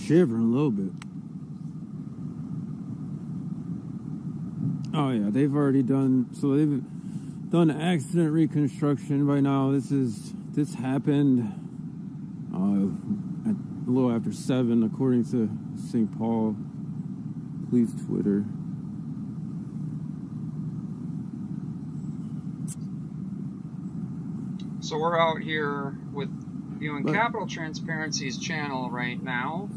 shivering a little bit. Oh yeah, they've already done. So they've done accident reconstruction by now. This happened a little after 7, according to St. Paul Police Twitter. So we're out here viewing Capital Transparency's channel right now.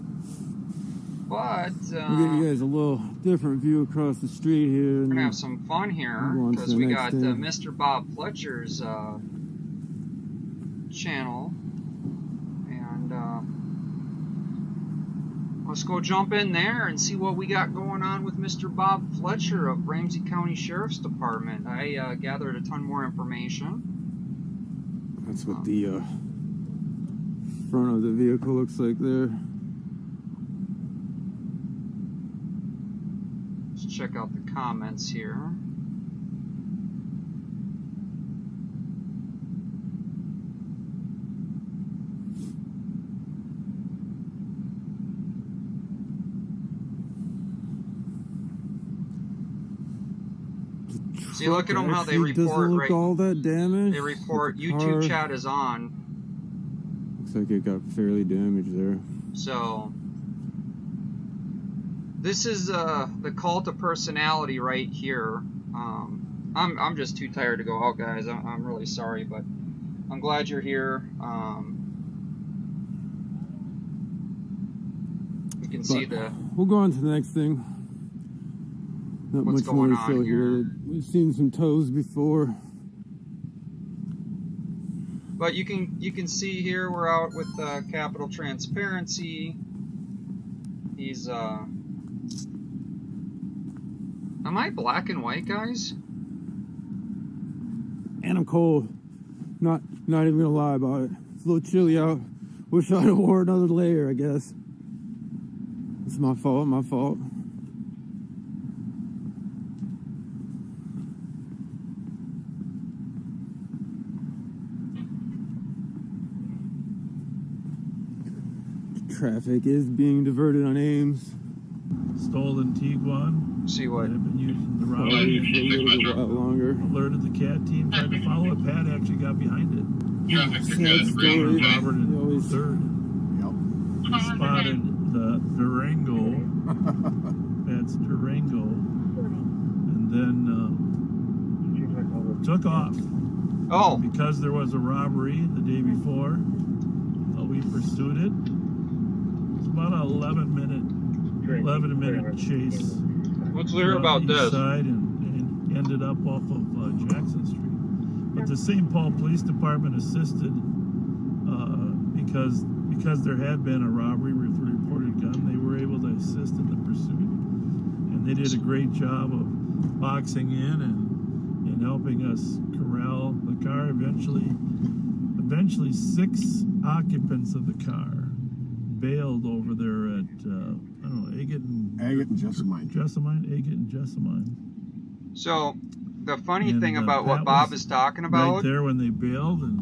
But we'll give you guys a little different view across the street here. We're gonna have some fun here because we got Mr. Bob Fletcher's channel, and let's go jump in there and see what we got going on with Mr. Bob Fletcher of Ramsey County Sheriff's Department. I gathered a ton more information. That's what the front of the vehicle looks like there. Check out the comments here. See, look at them how they report right. All that damage. They report YouTube chat is on. Looks like it got fairly damaged there. So this is the cult of personality right here. I'm just too tired to go out, guys. I'm really sorry, but I'm glad you're here. You can see We'll go on to the next thing. Not what's much more going to on show here. We've seen some toes before. But you can see here we're out with Capital Transparency. He's Am I black and white, guys? And I'm cold. Not even gonna lie about it. It's a little chilly out. Wish I'd have wore another layer, I guess. It's my fault. Traffic is being diverted on Ames. Stolen Tiguan. See what? They've been using the robbery. A little bit longer. Alerted the CAT team, tried to follow it. Pat actually got behind it. Sad story. Robert in Always. third. Yep. Spotted the Durango. That's Durango. And then took off. Oh. Because there was a robbery the day before. We pursued it. It's about an 11 minute chase. Let's hear about this. Side and ended up off of Jackson Street. But the St. Paul Police Department assisted because there had been a robbery with a reported gun. They were able to assist in the pursuit, and they did a great job of boxing in and helping us corral the car. Eventually 6 occupants of the car bailed over there at I don't know, Agate and Jessamine. So the funny thing about what Bob is talking about, right there when they bailed, and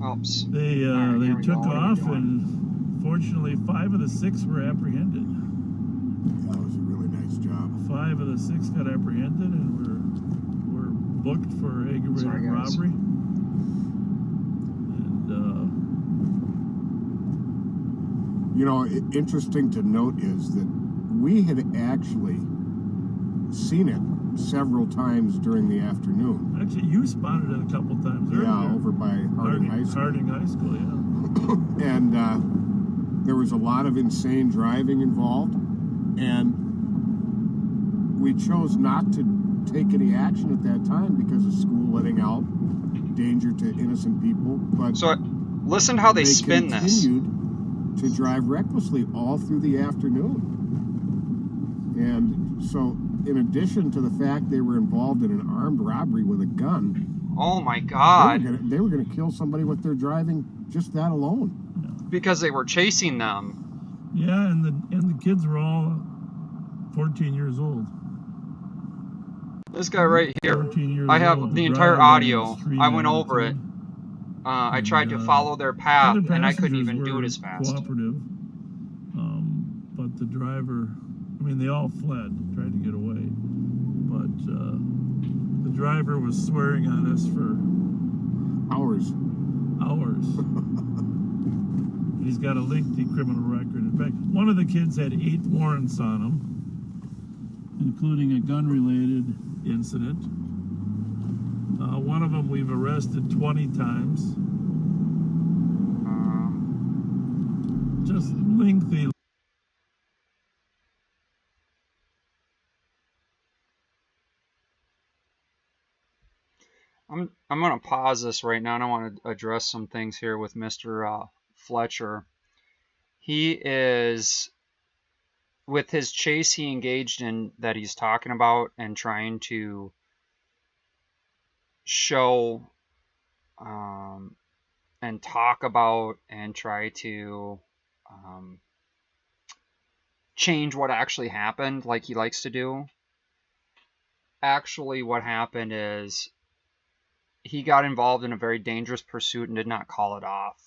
oops, they took off, and fortunately 5 of the 6 were apprehended. That was a really nice job. 5 of the 6 got apprehended and were booked for aggravated robbery. You know, interesting to note is that we had actually seen it several times during the afternoon. Actually, you spotted it a couple times earlier. Yeah, over by Harding High School. Harding High School, yeah. And there was a lot of insane driving involved, and we chose not to take any action at that time because of school letting out, danger to innocent people. But so listen how they spin this. Continued to drive recklessly all through the afternoon. And so, in addition to the fact they were involved in an armed robbery with a gun, oh my God, they were going to kill somebody with their driving, just that alone. Because they were chasing them. Yeah, and the kids were all 14 years old. This guy right here, 14 years I have old, the entire audio. street I went over it. I tried to follow their path, and I couldn't even do it as fast. Cooperative. But the driver, I mean, they all fled, tried to get away. But the driver was swearing on us for Hours. He's got a lengthy criminal record. In fact, one of the kids had 8 warrants on him, including a gun-related incident. One of them we've arrested 20 times. Just lengthy. I'm going to pause this right now, and I want to address some things here with Mr. Fletcher. He is, with his chase he engaged in that he's talking about and trying to show and talk about and try to change what actually happened like he likes to do. Actually, what happened is he got involved in a very dangerous pursuit and did not call it off.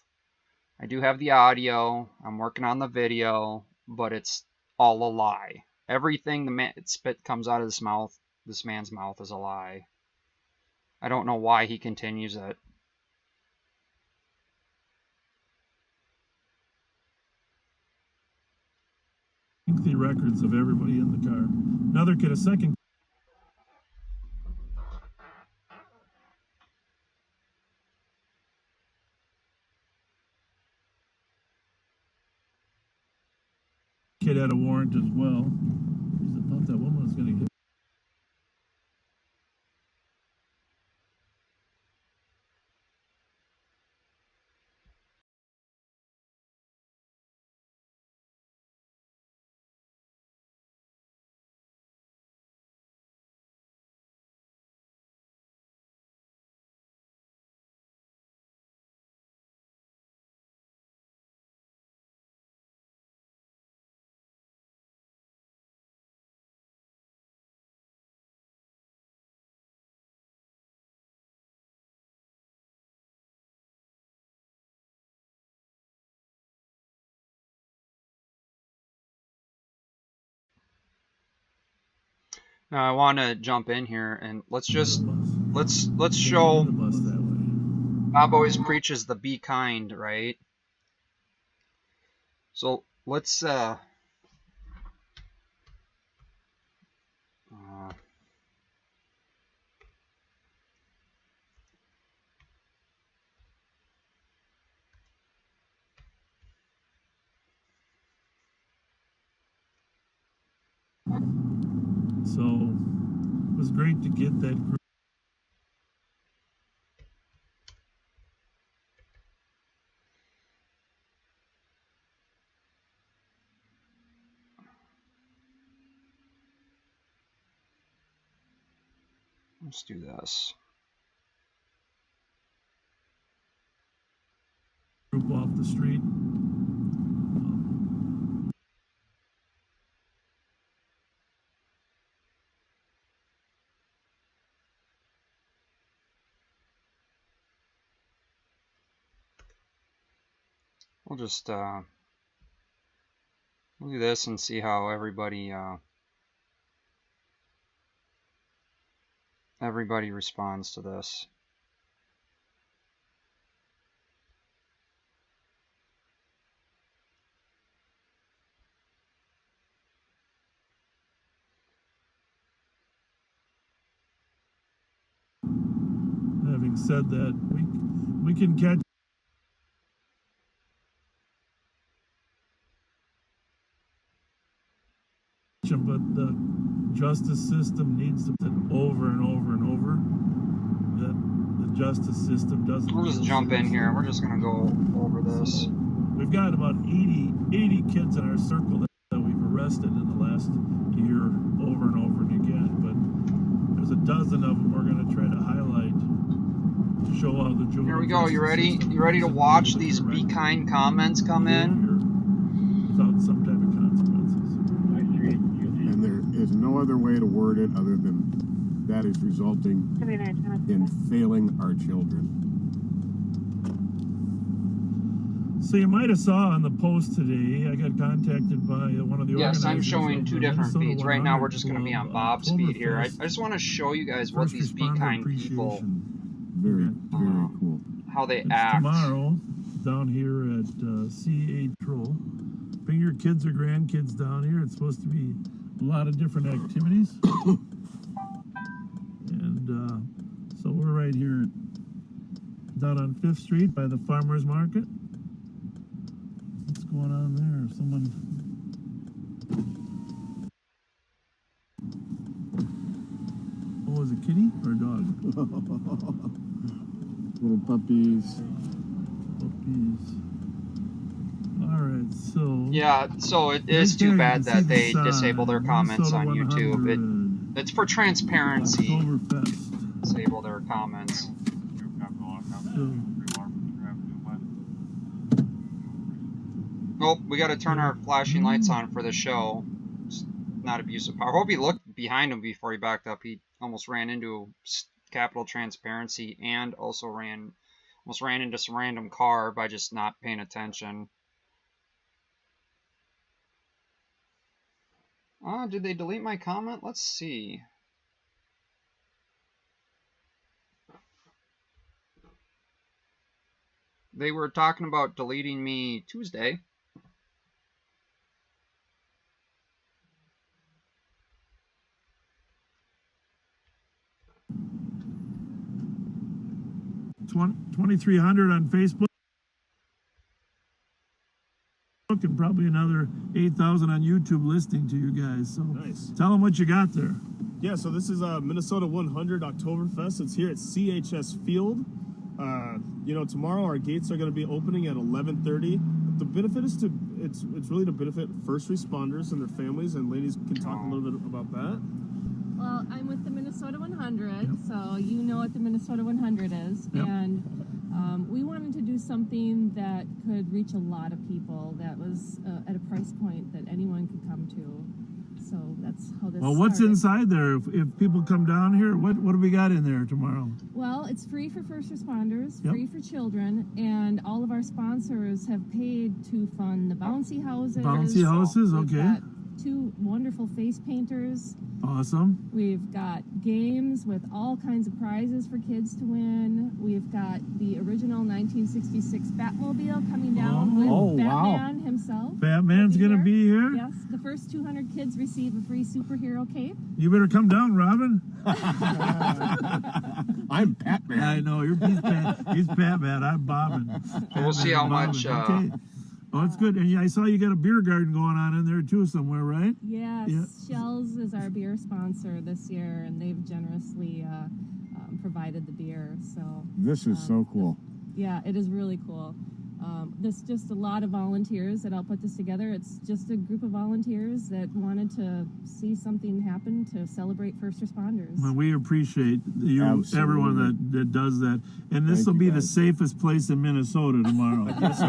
I do have the audio. I'm working on the video, but it's all a lie. Everything the man spit comes out of this man's mouth is a lie. I don't know why he continues it. Lengthy records of everybody in the car. Another kid, a second kid had a warrant as well. I thought that woman was going to get. Now I want to jump in here and let's show. The bus that way. Bob always preaches the be kind, right? So let's So it was great to get that group. let's do this. Group off the street. We'll just we'll do this and see how everybody responds to this. Having said that, we can catch them, but the justice system needs to over and over and over that the justice system doesn't. We'll just jump in here. We're just gonna go over this. We've got about 80 kids in our circle that we've arrested in the last year over and over again, but there's a dozen of them we're going to try to highlight to show how the juvenile. Here we go. You ready? You ready to watch these be kind comments come in? Without some type of consequences. And there is no other way to word it other than that is resulting in failing our children. So you might have saw on the post today, I got contacted by one of the Yes, organizers. I'm showing of two the different Minnesota feeds. Right now, we're 100 just going to be on Club Bob's feed here. I Oktoberfest just want to show you guys what First these Be Responder Kind people, Appreciation. Very, event. very cool. how they It's act. tomorrow down here at CA Troll. Bring your kids or grandkids down here. It's supposed to be a lot of different activities. And so we're right here down on 5th Street by the Farmers Market. What's going on there? Someone... Oh, was it kitty or a dog? Little puppies. Puppies. All right, so... Yeah, so it is right too there bad you can that see they the disable their sign, comments on Minnesota YouTube. 100 It's for transparency. Oktoberfest. Disable their comments. So, Oh, we got to turn our flashing lights on for the show. It's not abuse of power. I hope he looked behind him before he backed up. He almost ran into Capitol Transparency and also almost ran into some random car by just not paying attention. Did they delete my comment? Let's see. They were talking about deleting me Tuesday. $2,300 on Facebook and probably another 8,000 on YouTube listening to you guys. So Nice. tell them what you got there. Yeah, so this is Minnesota 100 Oktoberfest. It's here at CHS Field. Tomorrow our gates are going to be opening at 11:30. The benefit is it's really to benefit first responders and their families, and ladies can talk a little bit about that. Well, I'm with the Minnesota 100, so you know what the Minnesota 100 is, Yep. and we wanted to do something that could reach a lot of people, that was at a price point that anyone could come to. So that's how this Well, what's started. inside there? If people come down here, what do we got in there tomorrow? Well, it's free for first responders, Yep. free for children, and all of our sponsors have paid to fund the bouncy houses. Bouncy houses, We've okay. got 2 wonderful face painters. Awesome. We've got games with all kinds of prizes for kids to win. We've got the original 1966 Batmobile coming down with Oh, wow. Batman himself. Batman's Will going to be here? Yes, the first 200 kids receive a free superhero cape. You better come down, Robin. I'm Batman. I know, he's Batman. I'm Bobbin. We'll see how much, Okay. Oh, it's good. And I saw you got a beer garden going on in there too somewhere, right? Yes, Yeah. Shell's is our beer sponsor this year, and they've generously provided the beer. So This is so cool. yeah, it is really cool. There's just a lot of volunteers that all put this together. It's just a group of volunteers that wanted to see something happen to celebrate first responders. Well, we appreciate you, Absolutely. everyone that does that. And this Thank will you, be the guys. safest place in Minnesota tomorrow. Right? Yes.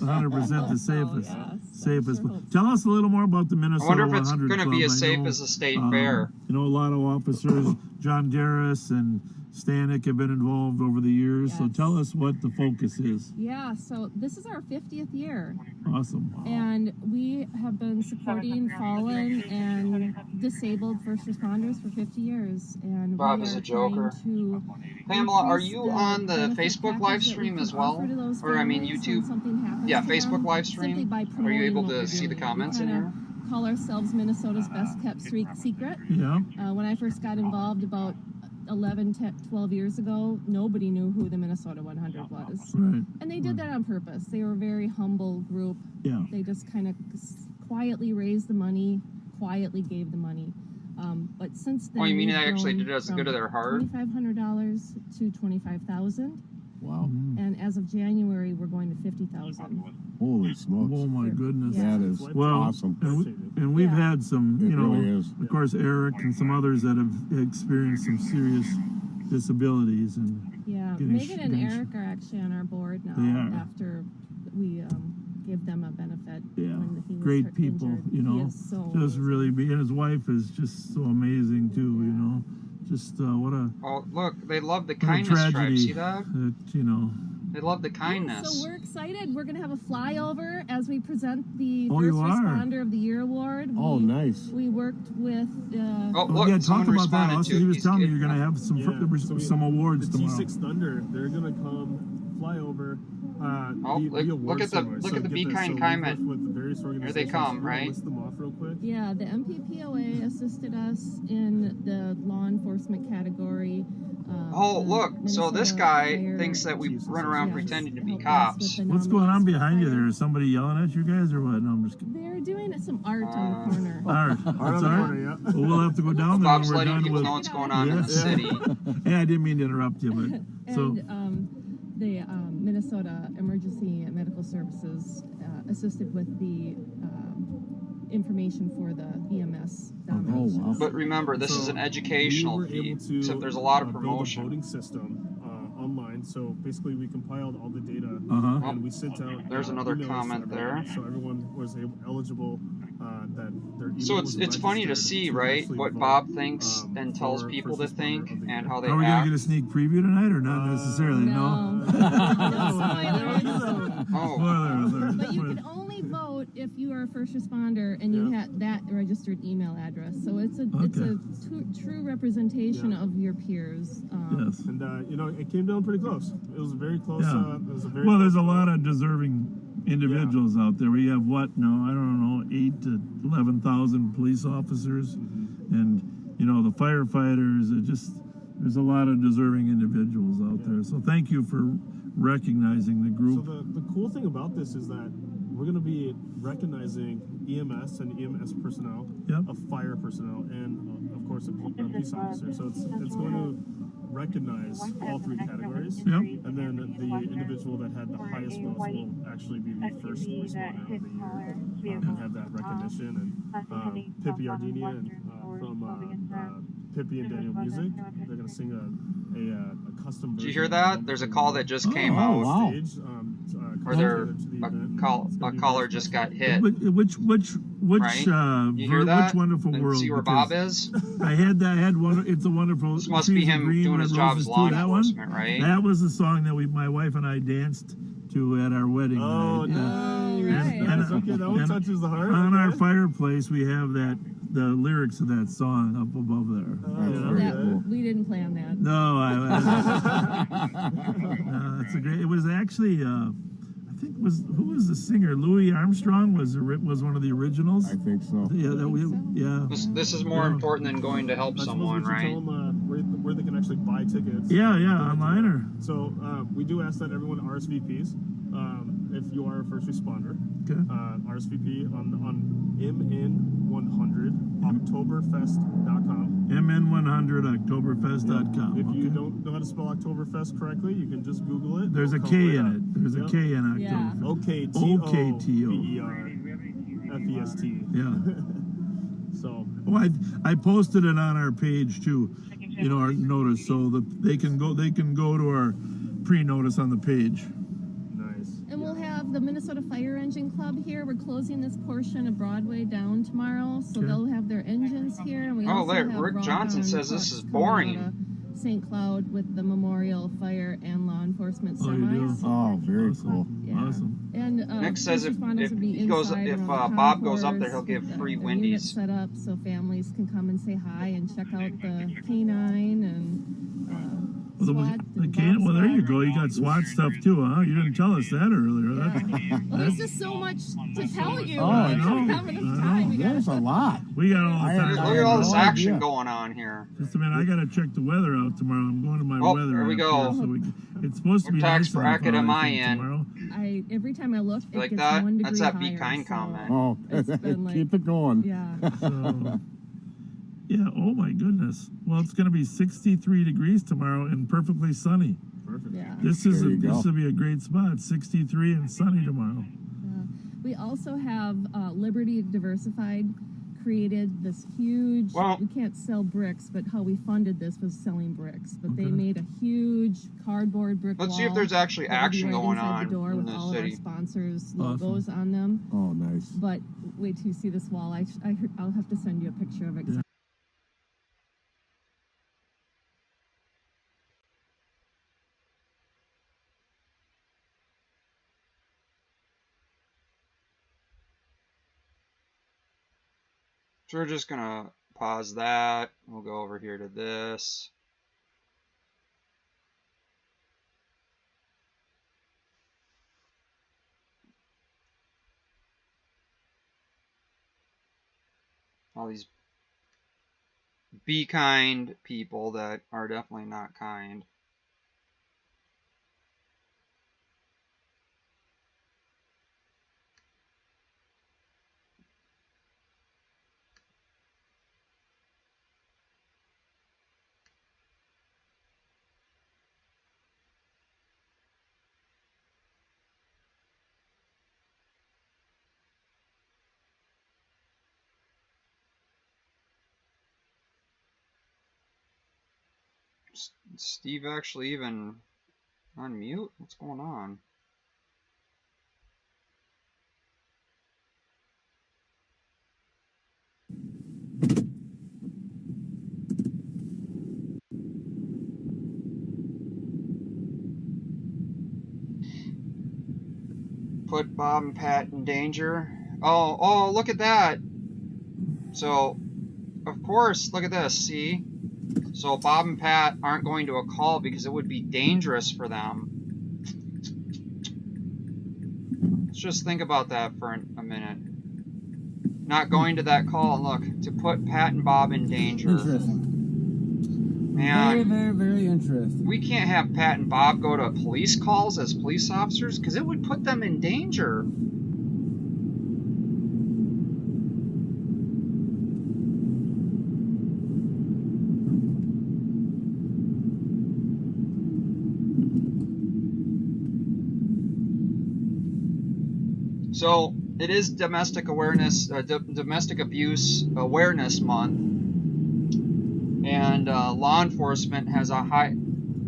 100% the safest. yes, I Safest. sure hope so. Tell us a little more about the I Minnesota wonder if it's 100 going to Club. be as I safe know, as a state fair. You know, a lot of officers, John Darris and Stanek, have been involved over the years. So Yes. tell us what the focus is. Yeah, so this is our 50th year, Awesome. and we have been supporting fallen and disabled first responders for 50 years. And Bob we is are a joker. trying to Pamela, are increase you on the benefit Facebook package live that we stream can as well? offer to those Or, I mean, families YouTube? when something happens Yeah, to Facebook them, live simply stream. by Are you promoting able what to we're see the doing. comments We in kinda here? call ourselves Minnesota's best kept secret. Yeah. When I first got involved about 11, 12 years ago, nobody knew who the Minnesota 100 was. Right. And they did that on purpose. They were a very humble group. Yeah. They just kind of quietly raised the money, quietly gave the money. But since then, Oh, you mean we've they actually grown did it as from good of their heart? $2,500 to $25,000, Wow. and as of January, we're going to $50,000. Holy smokes. Oh my goodness. Yeah. That is Well, awesome. and we've Yeah. had some, It you know, really is. of course, Eric and some others that have experienced some serious disabilities, and Yeah, Getting Megan and getting Eric are actually on our board now. They are. After we give them a benefit. yeah, when he was great people, injured. you know, He is so just amazing. really be, and his wife is just so amazing too, you know, just what a Oh, look, they love the what a kindness tribe. tragedy See that? you know, They love the Yeah, kindness. so we're excited. We're going to have a flyover as we present the Oh, First you are? Responder of the Year award. Oh, nice. We worked with. Oh, Oh, look, yeah, talk someone about that. responded Also, to he was he's telling me getting you're going to up. have some Yeah, some awards the tomorrow. T6 Thunder, they're gonna come fly over. Oh, the look award at the ceremony. look So at the get Be this, Kind we've comment. worked with the various Here they organizations. come, You wanna right? List them off real quick. Yeah, the MPPOA assisted us in the law enforcement category. Oh, the look. So this Minnesota guy Fire- thinks that we Jesus, run around yeah, pretending to be helped us with cops. the What's going on nominees for behind you fire. there? Is somebody yelling at you guys or what? No, I'm just kidding. They're doing some art on the corner. Art. Right on That's the art? corner, yeah. Well, we'll have to go down there Bob's when we're letting done people with... know what's going on in the Yeah. city. Hey, I didn't mean to interrupt you, but... So, And the Minnesota Emergency Medical Services assisted with the information for the EMS nominations. wow. But remember, this is an So educational we were fee, able to, except there's a lot of build a promotion. voting system online. So basically, we compiled all the data Uh-huh. and we sent out. There's another emails to comment everyone, there. So everyone was eligible. That their email So was it's funny to registered see, to right, actually what vote, Bob thinks and tells for people to First Responder think of the and Year. how they are we going to act. get a sneak preview tonight or not necessarily? No. No. No spoilers. Oh, Spoiler alert. But you can only vote if you are a first responder and you Yeah. had that registered email address. So it's a Okay. true representation Yeah. of your peers. Yes. And it came down pretty close. It was very close. Yeah. It was a very Well, there's a close lot vote. of deserving individuals out there. We have what? No, I don't know, 8 to 11,000 police officers, and the firefighters. There's a lot of deserving individuals out there. So thank you for recognizing the So group. the cool thing about this is that we're going to be recognizing EMS and EMS personnel, Yep. of fire personnel, and of course a peace officer. So it's going to recognize all three categories. Yep. And then the individual that had the highest votes will actually be the first responder of the year and have that recognition. And Pippi Ardenia from Pippi and Daniel Music, they're going to sing a custom version. did you hear that? There's a call that just came Oh, out, wow. Stage, or there to the event. a caller just got hit. Which Right? You hear which that? wonderful And world? see where because Bob is? I had one. It's a wonderful. This must Trees be of him Green, doing Red his job Roses as law too. That one. enforcement, right? That was the song that my wife and I danced to at our wedding Oh, night. Oh, Yeah. right. Nice. Okay, that one and touches the heart. On our Okay. fireplace, we have the lyrics of that song up above there. Oh, You know? very That, cool. we didn't plan that. No, no, it's a great. It was actually, I think who was the singer? Louis Armstrong was one of the originals. I think so. Yeah, that we, so. yeah. This is more important than going to help I suppose someone, we should right? tell them where they can actually buy tickets. Yeah, online or So we do ask that everyone RSVPs. If you are a first responder, okay. RSVP on MN100 Oktoberfest.com. MN100Oktoberfest.com. If you okay. don't know how to spell Oktoberfest correctly, you can just Google it. There's a It'll K come right in up. it. There's a Yep. K in Yeah. Oktoberfest. OKTOBERFEST. Yeah. So Well, I posted it on our page too. Our notice, so that they can go to our pre-notice on the page. nice. And we'll have the Minnesota Fire Engine Club here. We're closing this portion of Broadway down tomorrow, so Okay. they'll have their engines here. And we Oh, also there, have Rick Johnson rock-on says this trucks is coming boring. out of St. Cloud with the Memorial Fire and Law Enforcement Oh, you do? semis. Oh, very Awesome. cool. Yeah. Awesome. And Nick says first if responders will be he goes inside if around the Bob goes up there, he'll concourse, give free the Wendy's. unit set up so families can come and say hi and check out the canine and Well, SWAT. and well, there you SWAT. go. You got SWAT stuff too, huh? You didn't tell us that earlier. Well, there's just so much to tell you. Oh, I We know. don't have enough time. We There's a lot. We got all the I time. had- Look I at had all this no action idea. going on here. Just a minute, I gotta check the weather out tomorrow. I'm going to my Oh, weather. there we app go. here, so it's supposed to be What tax nice enough bracket out, am I think, in? tomorrow. Every time I look, You it like gets that? 1 That's degree that Be higher, Kind so comment. Oh, it's been like- keep it going. Yeah. So, yeah. Oh my goodness. Well, it's gonna be 63 degrees tomorrow and perfectly sunny. Perfect. Yeah. This There you go. will be a great spot. 63 and sunny tomorrow. We also have Liberty Diversified created this huge. Well- we can't sell bricks, but how we funded this was selling bricks. But they Okay. made a huge cardboard brick Let's wall. see if there's actually that will be action right going inside on the door in with the all city. of our sponsors' Awesome. logos on them. Oh, nice. But wait till you see this wall. I'll have to send you a picture of it. 'Cause Yeah. So we're just gonna pause that. We'll go over here to this. All these be kind people that are definitely not kind. Steve actually even unmute? What's going on? Put Bob and Pat in danger. Oh, look at that. So, of course, look at this, see? So Bob and Pat aren't going to a call because it would be dangerous for them. Let's just think about that for a minute. Not going to that call, look, to put Pat and Bob in danger. Interesting. Man, Very, very, very interesting. we can't have Pat and Bob go to police calls as police officers because it would put them in danger. So it is domestic awareness, domestic abuse awareness month, and law enforcement has one of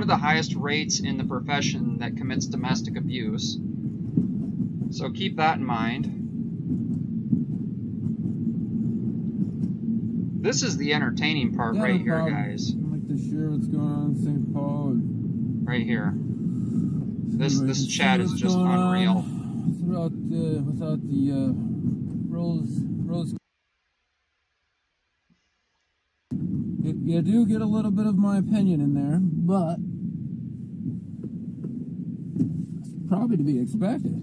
the highest rates in the profession that commits domestic abuse. So keep that in mind. This is the entertaining part Yeah, right no here, problem. guys. I'd like to share what's going on in St. Paul. Right here. This So we this can chat see is what's just going on unreal. without the rose. You do get a little bit of my opinion in there, but it's probably to be expected.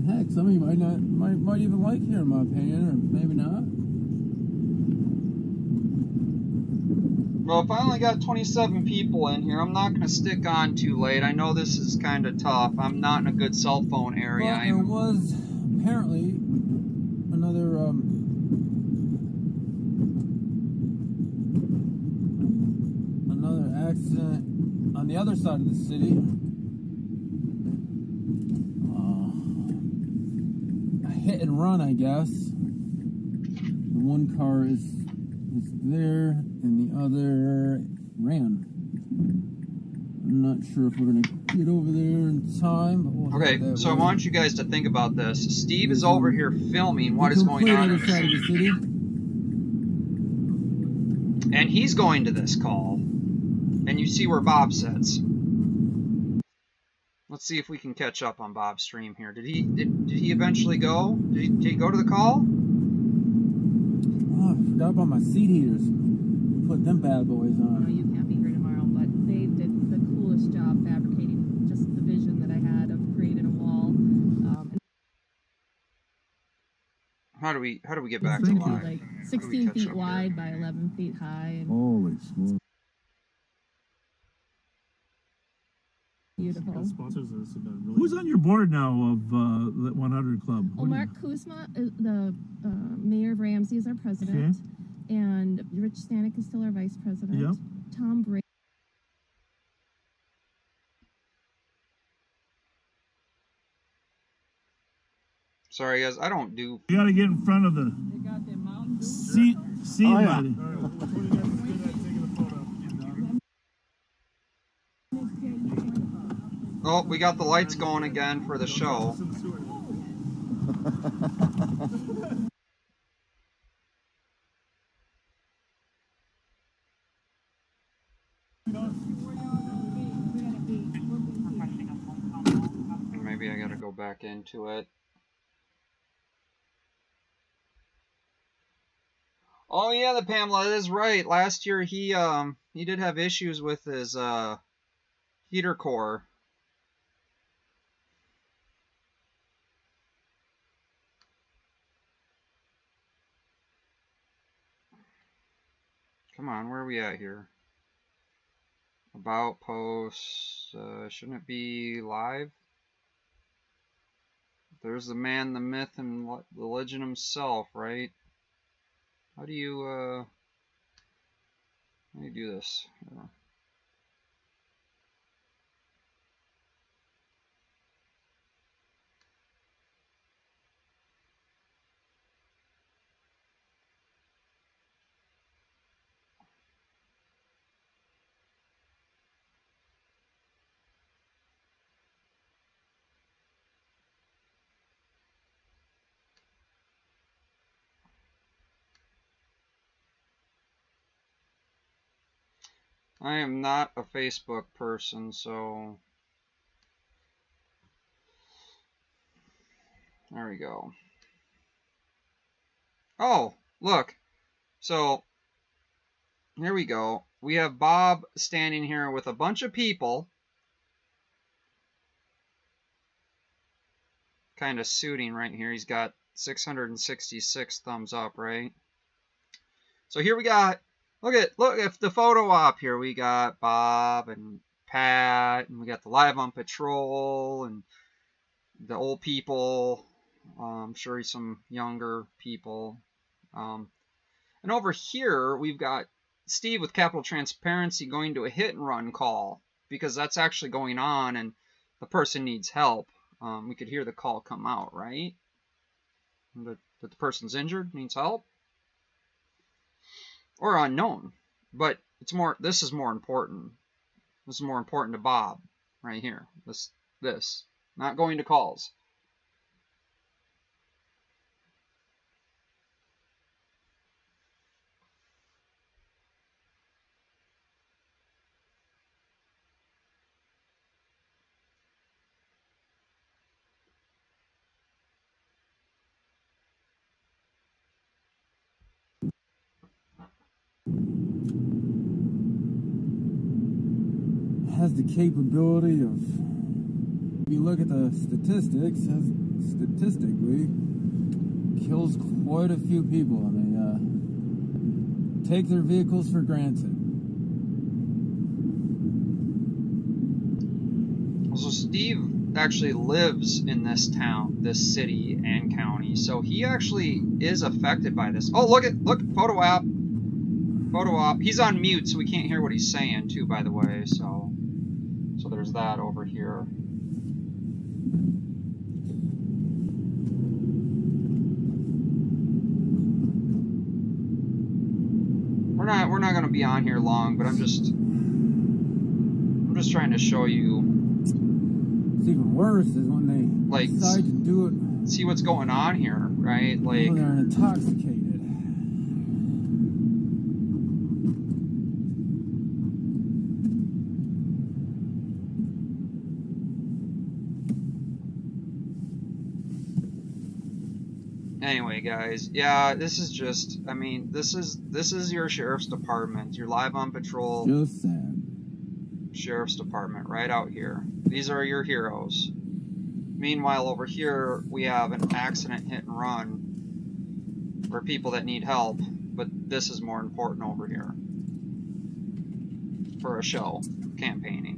Heck, some of you might even like hearing my opinion, or maybe not. Well, if I only got 27 people in here, I'm not going to stick on too late. I know this is kind of tough. I'm not in a good cell phone area. But there was apparently another accident on the other side of the city. A hit and run, I guess. The one car is there, and the other ran. I'm not sure if we're gonna get over there in time, but we'll Okay, head that so I way. want you guys to think about this. Steve is over here filming what is going Complete on in other the side of the city. city. And he's going to this call. And you see where Bob sits. Let's see if we can catch up on Bob's stream here. Did he eventually go? Did he go to the call? Oh, I forgot about my seat heaters. Put them bad boys I know on. you can't be here tomorrow, but they did the coolest job fabricating just the vision that I had of creating a wall. How do we get back to Thank you. live? Like How do we 16 catch feet up wide by 11 feet high, and Holy smokes. beautiful. The sponsors of this event really. Who's on your board now of the 100 Club? Well, Mark Kuzma, the mayor of Ramsey, is our president, and Rich Stanek is still our vice president. Yep. Tom Brady. Sorry guys, I don't do. You got to get in front of the seat, Oh, yeah. buddy. All right, which one of you guys is good at taking a photo? Oh, we got the lights going again for the show. It's in the sewer. Maybe I gotta go back into it. Oh yeah, the Pamela is right. Last year he did have issues with his heater core. Come on, where are we at here? About posts. Shouldn't it be live? There's the man, the myth, and the legend himself, right? How do you do this? I am not a Facebook person, so there we go. Oh, look. So here we go. We have Bob standing here with a bunch of people, kind of suiting right here. He's got 666 thumbs up, right? So here we got, look at the photo op here. We got Bob and Pat, and we got the Live on Patrol, and the old people. I'm sure some younger people. And over here, we've got Steve with Capital Transparency going to a hit and run call, because that's actually going on and the person needs help. We could hear the call come out, right? That the person's injured, needs help, or unknown. But it's more. This is more important. This is more important to Bob right here. This not going to calls. Has the capability of, if you look at the statistics, statistically kills quite a few people, and they take their vehicles for granted. So Steve actually lives in this town, this city and county, so he actually is affected by this. Oh, look, photo op. He's on mute, so we can't hear what he's saying too, by the way. So there's that over here. We're not going to be on here long, but I'm just trying to show you. It's even worse is when they like decide to do it. See what's going on here, right? Like when they're intoxicated. Anyway, guys, yeah, this is just, I mean, this is your sheriff's department, your Live on Patrol Just sad. sheriff's department right out here. These are your heroes. Meanwhile, over here, we have an accident hit and run for people that need help, but this is more important over here for a show, campaigning.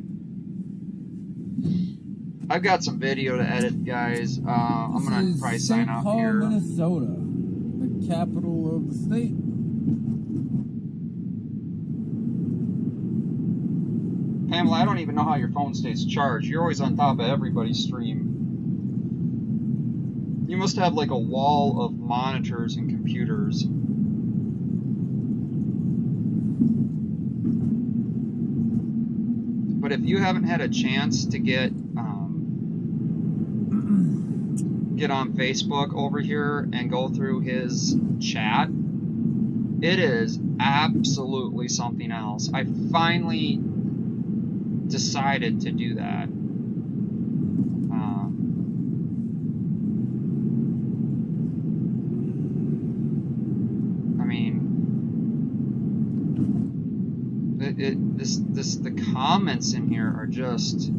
I've got some video to edit, guys. I'm going to probably sign off here. Minnesota, the capital of the state. Pamela, I don't even know how your phone stays charged. You're always on top of everybody's stream. You must have like a wall of monitors and computers. But if you haven't had a chance to get on Facebook over here and go through his chat, it is absolutely something else. I finally decided to do that. I mean, the comments in here are just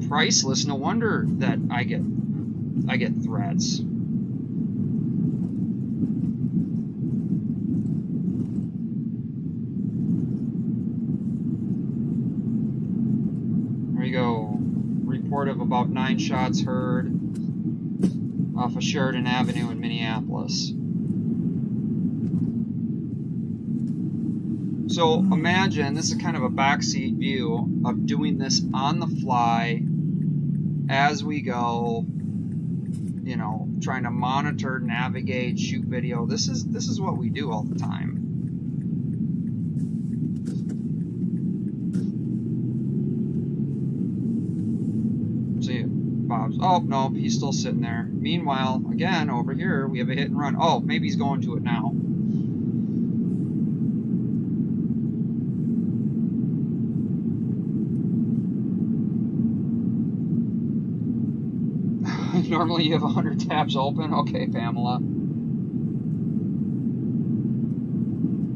priceless. No wonder that I get threats. There you go. Report of about 9 shots heard off of Sheridan Avenue in Minneapolis. So imagine, this is kind of a backseat view of doing this on the fly as we go, you know, trying to monitor, navigate, shoot video. This is what we do all the time. See, Bob's, oh, nope, he's still sitting there. Meanwhile, again, over here, we have a hit and run. Oh, maybe he's going to it now. Normally you have 100 tabs open. Okay, Pamela.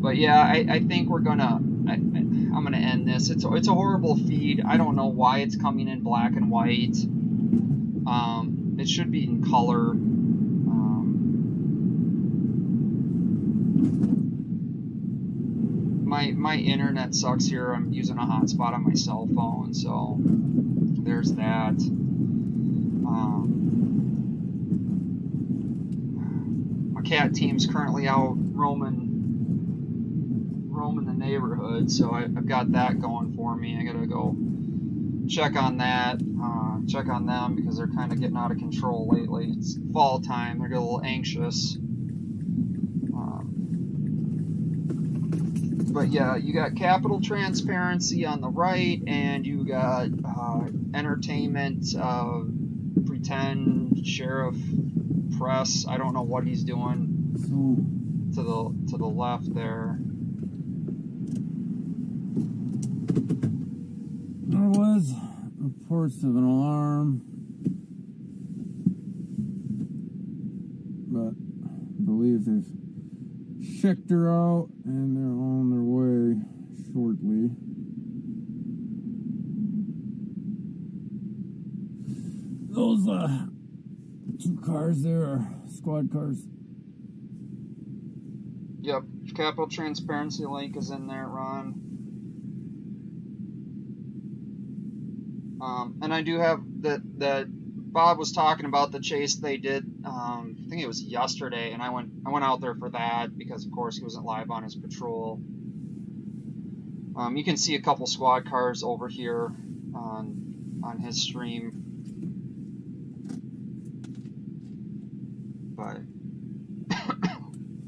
But yeah, I think we're gonna, I'm gonna end this. It's a horrible feed. I don't know why it's coming in black and white. It should be in color. My internet sucks here. I'm using a hotspot on my cell phone, so there's that. My cat team's currently out roaming the neighborhood, so I've got that going for me. I gotta go check on that, check on them because they're kind of getting out of control lately. It's fall time; they're getting a little anxious. But yeah, you got Capital Transparency on the right, and you got entertainment, pretend sheriff press. I don't know what he's doing to the left there. There was reports of an alarm, but I believe they've checked her out and they're on their way shortly. Those 2 cars there are squad cars. Yep, Capital Transparency link is in there, Ron. And I do have that Bob was talking about the chase they did. I think it was yesterday, and I went out there for that because, of course, he wasn't live on his patrol. You can see a couple squad cars over here on his stream, but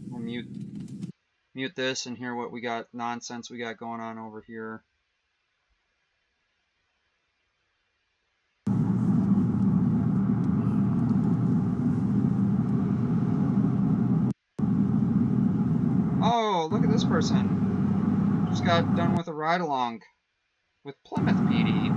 we'll mute this and hear what we got nonsense we got going on over here. Oh, look at this person. Just got done with a ride-along with Plymouth PD.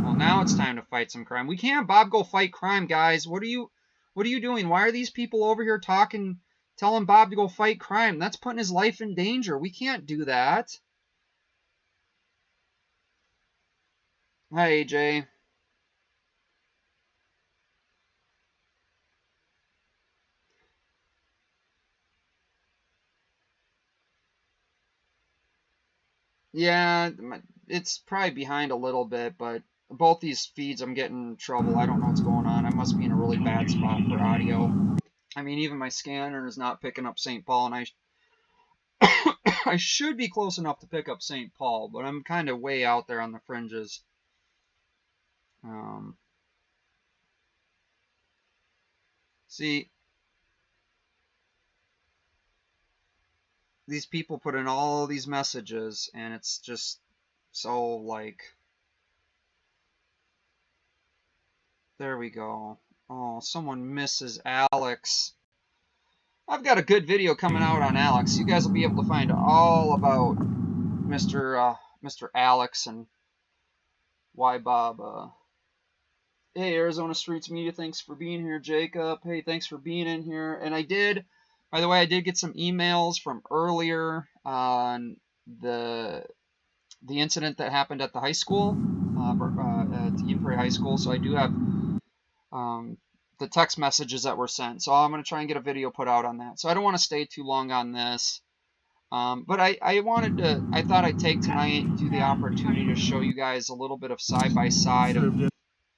Well, now it's time to fight some crime. We can't, Bob, go fight crime, guys. What are you doing? Why are these people over here talking, telling Bob to go fight crime? That's putting his life in danger. We can't do that. Hi, AJ. Yeah, it's probably behind a little bit, but both these feeds I'm getting in trouble. I don't know what's going on. I must be in a really bad spot for audio. I mean, even my scanner is not picking up St. Paul, and I should be close enough to pick up St. Paul, but I'm kind of way out there on the fringes. See, these people put in all these messages, and it's just so like, there we go. Oh, someone misses Alex. I've got a good video coming out on Alex. You guys will be able to find all about Mr. Alex and why Bob Hey, Arizona Streets Media, thanks for being here, Jacob. Hey, thanks for being in here. And I did, by the way, I did get some emails from earlier on the incident that happened at the high school, at Eden Prairie High School. So I do have the text messages that were sent. So I'm going to try and get a video put out on that. So I don't want to stay too long on this. But I thought I'd take tonight, do the opportunity to show you guys a little bit of side-by-side of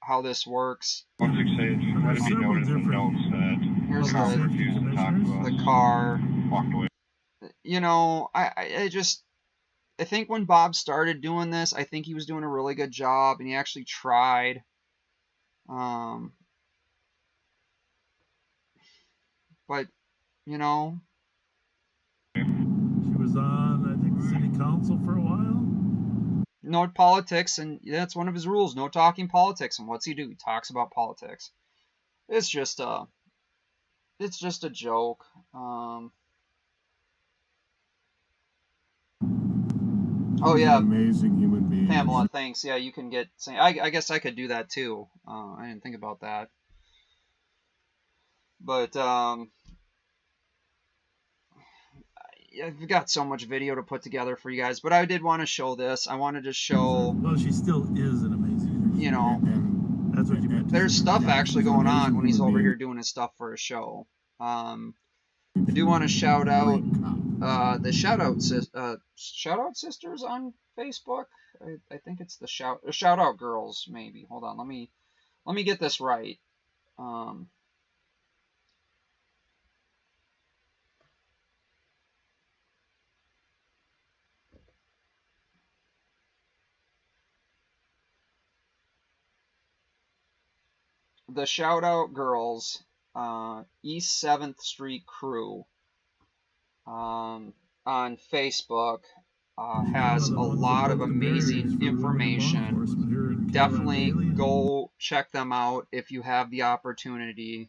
how this works. There's several different Here's public safety commissioners. the car. You know, I think when Bob started doing this, I think he was doing a really good job, and he actually tried. But, you know, She was on, I think, city council for a while. no politics, and that's one of his rules, no talking politics. And what's he do? He talks about politics. It's just a joke. Oh yeah, Amazing human being. Pamela, thanks. Yeah, you can get. I guess I could do that too. I didn't think about that. But I've got so much video to put together for you guys. But I did want to show this. I wanted to show. Well, she still is an amazing. You know, that's what you meant. There's stuff actually going on when he's over here doing his stuff for a show. I do want to shout out the shout out sisters on Facebook. I think it's the shout out girls maybe. Hold on, let me get this right. The shout out girls, East 7th Street Crew, on Facebook, has a lot of amazing information. Definitely go check them out if you have the opportunity.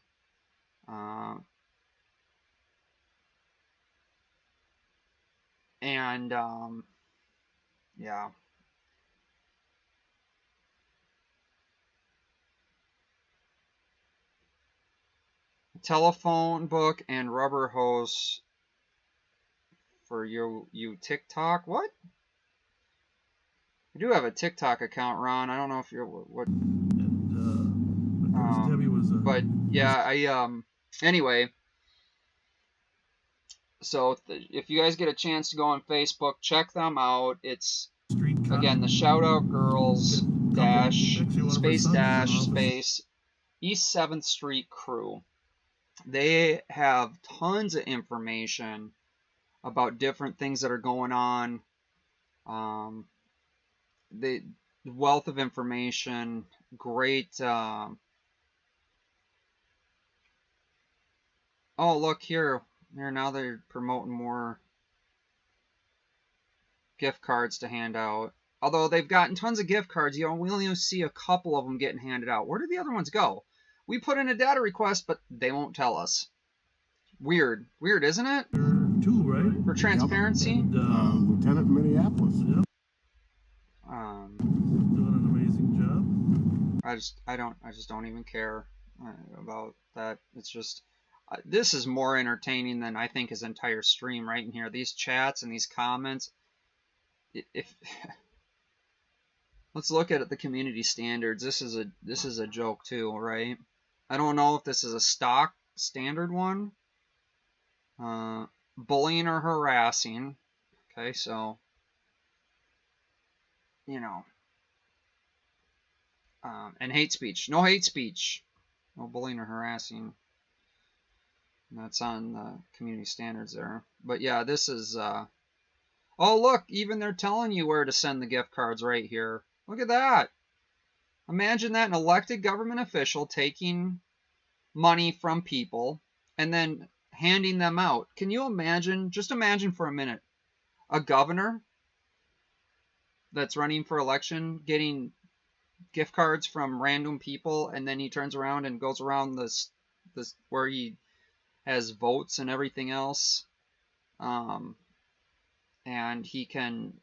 Yeah. Telephone book and rubber hose for you TikTok. What? I do have a TikTok account, Ron. I don't know if you're what. And of course, Debbie was a. But yeah, anyway. So if you guys get a chance to go on Facebook, check them out. It's again the shout out girls space East 7th Street Crew. They have tons of information about different things that are going on. The wealth of information, great. Oh, look here. Now they're promoting more gift cards to hand out. Although they've gotten tons of gift cards, we only see a couple of them getting handed out. Where did the other ones go? We put in a data request, but they won't tell us. Weird, isn't it? Two, right? For transparency. Yep. And, Lieutenant in Minneapolis. Yep. Doing an amazing job. I just don't even care about that. It's just this is more entertaining than I think his entire stream right in here. These chats and these comments. If let's look at the community standards. This is a joke too, right? I don't know if this is a stock standard one. Bullying or harassing. Okay, so you know. And hate speech. No hate speech. No bullying or harassing. And that's on the community standards there. But yeah, this is oh look, even they're telling you where to send the gift cards right here. Look at that. Imagine that, an elected government official taking money from people and then handing them out. Can you imagine, just imagine for a minute, a governor that's running for election getting gift cards from random people, and then he turns around and goes around this where he has votes and everything else, and he can,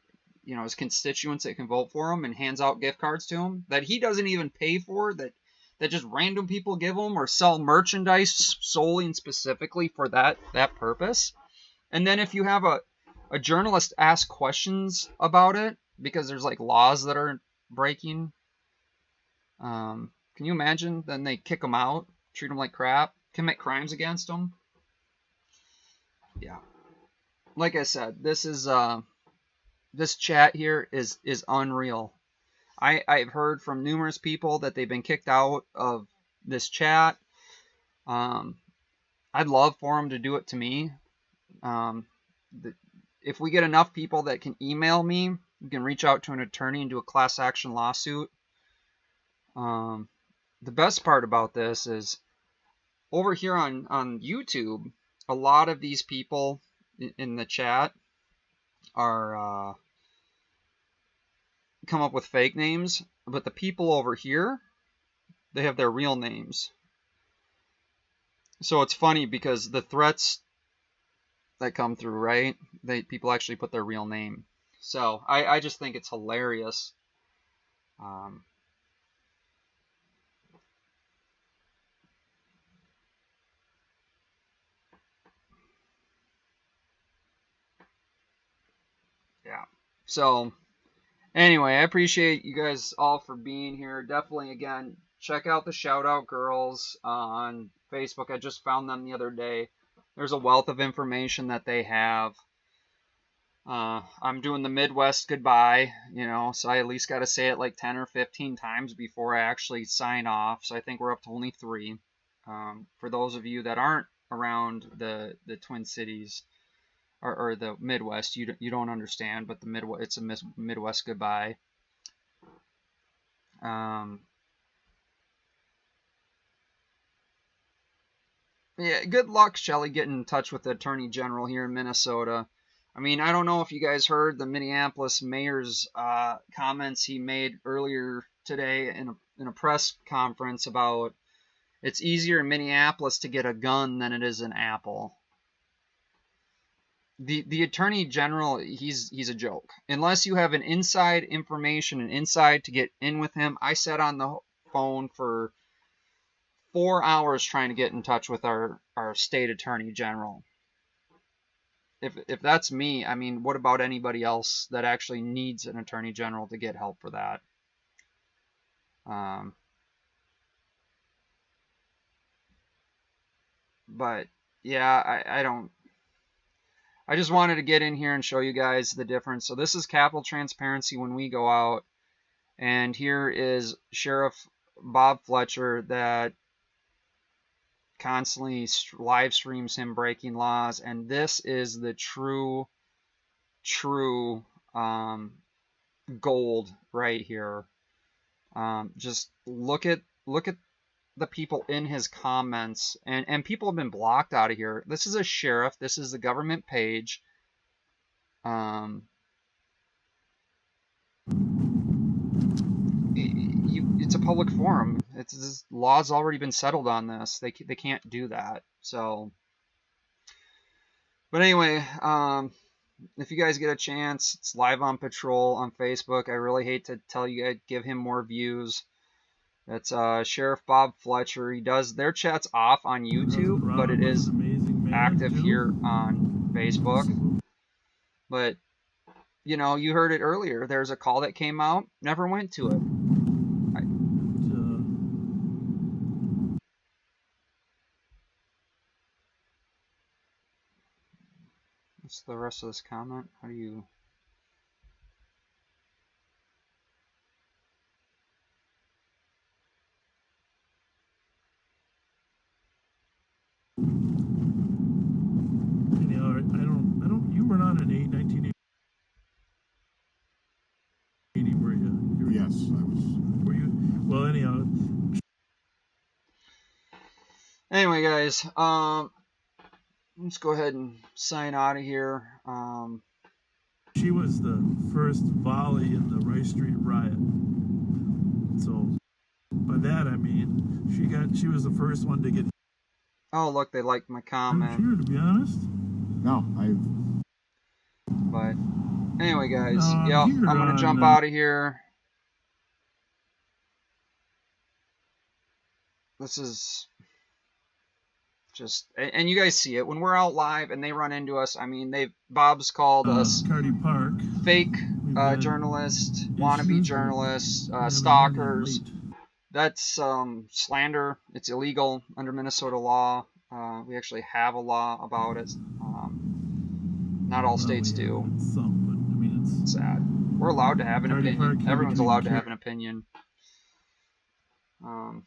his constituents that can vote for him, and hands out gift cards to him that he doesn't even pay for, that that just random people give them, or sell merchandise solely and specifically for that purpose. And then if you have a journalist ask questions about it because there's like laws that are breaking, can you imagine? Then they kick them out, treat them like crap, commit crimes against them. Yeah, like I said, this is this chat here is unreal. I've heard from numerous people that they've been kicked out of this chat. I'd love for them to do it to me. If we get enough people that can email me, we can reach out to an attorney and do a class action lawsuit. The best part about this is over here on YouTube, a lot of these people in the chat are come up with fake names, but the people over here, they have their real names. So it's funny because the threats that come through, right? People actually put their real name. So I just think it's hilarious. Yeah. So anyway, I appreciate you guys all for being here. Definitely, again, check out the Shout Out Girls on Facebook. I just found them the other day. There's a wealth of information that they have. I'm doing the Midwest goodbye, you know, so I at least got to say it like 10 or 15 times before I actually sign off. So I think we're up to only 3. For those of you that aren't around the Twin Cities or the Midwest, you don't understand, but the Midwest, it's a Midwest goodbye. Yeah, good luck, Shelley, getting in touch with the Attorney General here in Minnesota. I mean, I don't know if you guys heard the Minneapolis mayor's comments he made earlier today in a press conference about it's easier in Minneapolis to get a gun than it is an apple. The Attorney General, he's a joke. Unless you have an inside information and inside to get in with him. I sat on the phone for 4 hours trying to get in touch with our state Attorney General. If that's me, I mean, what about anybody else that actually needs an Attorney General to get help for that? But yeah, I just wanted to get in here and show you guys the difference. So this is Capitol Transparency when we go out. And here is Sheriff Bob Fletcher that constantly live streams him breaking laws. And this is the true gold right here. Just look at the people in his comments, and people have been blocked out of here. This is a sheriff. This is the government page. It's a public forum. This law's already been settled on this. They can't do that. So, but anyway, if you guys get a chance, it's live on patrol on Facebook. I really hate to tell you guys, give him more views. That's Sheriff Bob Fletcher. He does their chats off on YouTube, but it is active here on Facebook. But you know, you heard it earlier. There's a call that came out. Never went to it. What's the rest of this comment? How do you? Anyhow, I don't. You were not in 1980, were you? Yes, I was. Were you? Well, anyhow. Anyway, guys, let's go ahead and sign out of here. She was the first volley in the Rice Street riot. So, by that I mean she was the first one to get. Oh, look, they liked my comment. I'm sure, to be honest. No, But anyway, guys, Here I'm gonna on, jump out of here. this is just, and you guys see it when we're out live and they run into us. I mean, Bob's called us Cardi Park. fake had journalists, wannabe issues, journalists, We haven't had any stalkers. late. That's slander. It's illegal under Minnesota law. We actually have a law about it. Not all states we do. have some, but I mean, it's Sad. We're allowed to have an Cardi opinion. Park, Everyone's Cardi allowed to King. have an opinion.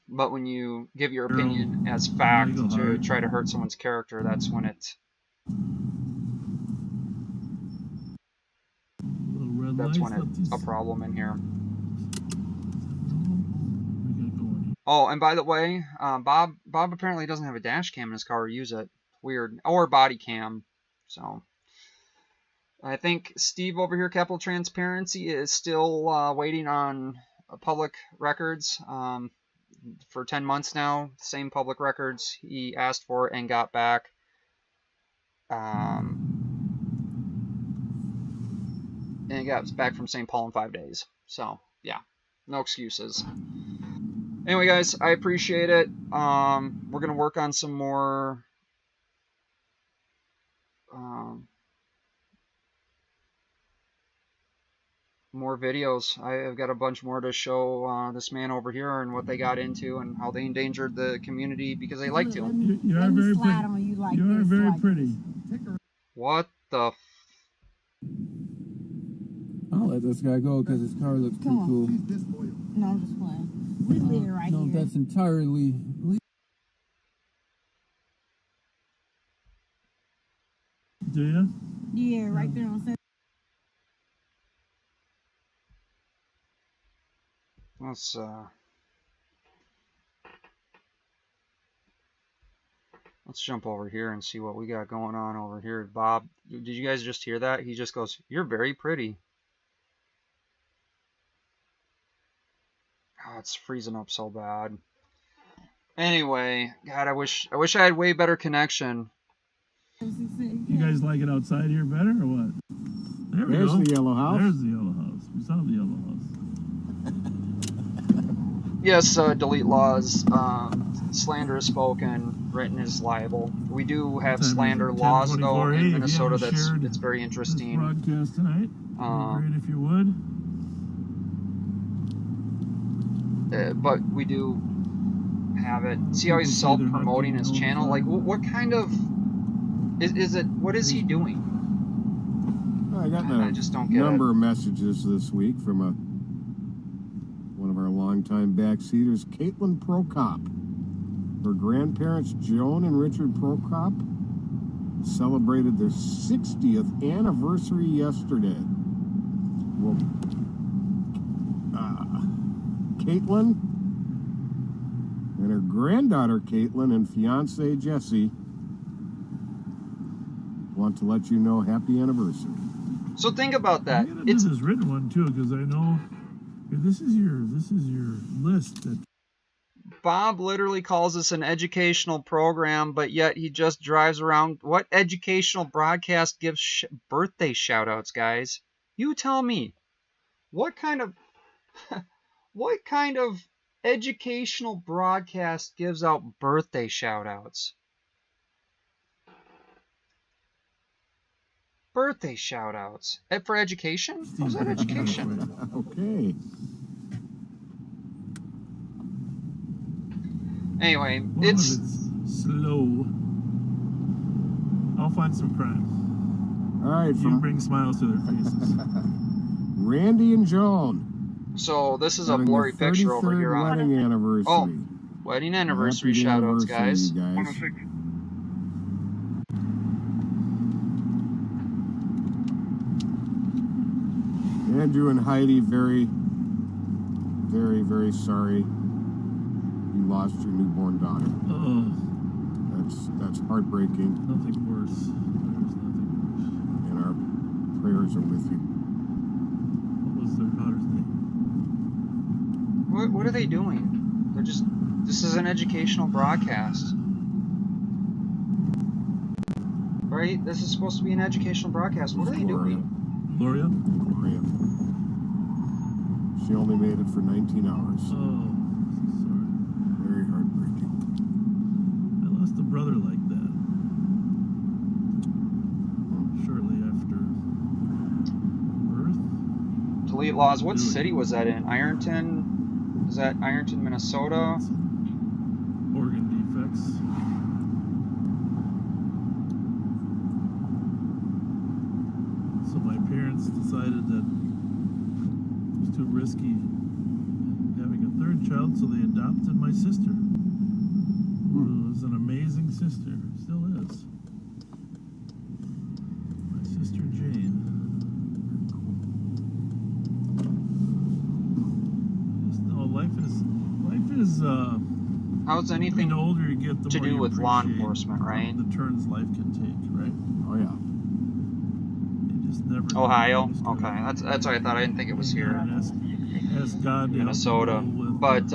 But when you give your opinion as fact Legal to hard. try to hurt someone's character, that's when it little red that's lights, when let these- it's a problem in here. We gotta go in. Oh, and by the way, Bob apparently doesn't have a dash cam in his car or use it. Weird. Or body cam. So I think Steve over here, Capital Transparency, is still waiting on public records for 10 months now. Same public records he asked for and got back. And he got back from St. Paul in 5 days. So, yeah. No excuses. Anyway, guys, I appreciate it. We're going to work on some more videos. I've got a bunch more to show this man over here and what they got into and how they endangered the community because they like to. You are very pretty. You are very pretty. What the I'll let this guy go because his car looks pretty Come on. cool. No, I'm just playing. We live right No, here. that's entirely. Do you? Yeah, right there on Sunday. Let's jump over here and see what we got going on over here. Bob, did you guys just hear that? He just goes, "You're very pretty." Oh, it's freezing up so bad. Anyway, God, I wish I had way better connection. You guys like it outside here better or what? There we There's go. the yellow house. There's the yellow house. We saw the yellow house. Yes, delete laws. Slander is spoken, written is liable. We do have Time is slander at laws though 10:24. Hey, in if you Minnesota. haven't shared That's very This interesting. broadcast tonight. It'd be great if you would. But we do have it. See how he's People say they're not self-promoting his getting channel? Like, notified. what kind of is it? What is he doing? I got I a just don't get number of messages this week from one of our longtime backseaters, Caitlin Prokop. Her grandparents, Joan and Richard Prokop, celebrated their 60th anniversary yesterday. Well, Caitlin and her granddaughter, Caitlin, and fiance, Jesse, want to let you know happy anniversary. So think about that. I'm gonna do It's this written one too, because I know this is your list. That Bob literally calls this an educational program, but yet he just drives around. What educational broadcast gives birthday shout-outs, guys? You tell me. What kind of educational broadcast gives out birthday shout-outs? Birthday shout-outs. For education? How's that education? Okay. Anyway, Well, it's it's slow. I'll find some crime. All right, You from bring smiles to their faces. Randy and Joan. so this is a having blurry their picture over 33rd here on wedding anniversary. Oh, wedding anniversary Happy shout-outs, anniversary, guys. you guys. Andrew and Heidi, very, very, very sorry you lost your newborn daughter. Oh, That's heartbreaking, nothing worse. There's nothing worse. and our prayers are with you. What was their daughter's name? What are they doing? They're just. This is an educational broadcast. Right? This is supposed to be an educational broadcast. What are they doing? Gloria? Gloria. She only made it for 19 hours. Oh, so sorry. Very heartbreaking. laws. What city was that in? Ironton? Is that Ironton, Minnesota? Organ defects. So my parents decided that it was too risky having a third child, so they adopted my sister, who was an amazing sister, still is. My sister Jane. Just know life is How's anything the older you get, the to more do you with law appreciate enforcement, right? the turns life can take, right? Oh yeah. You just never know. Ohio? You just gotta- Okay, that's what I thought. I didn't think it was here. Ask God to help Minnesota. you with But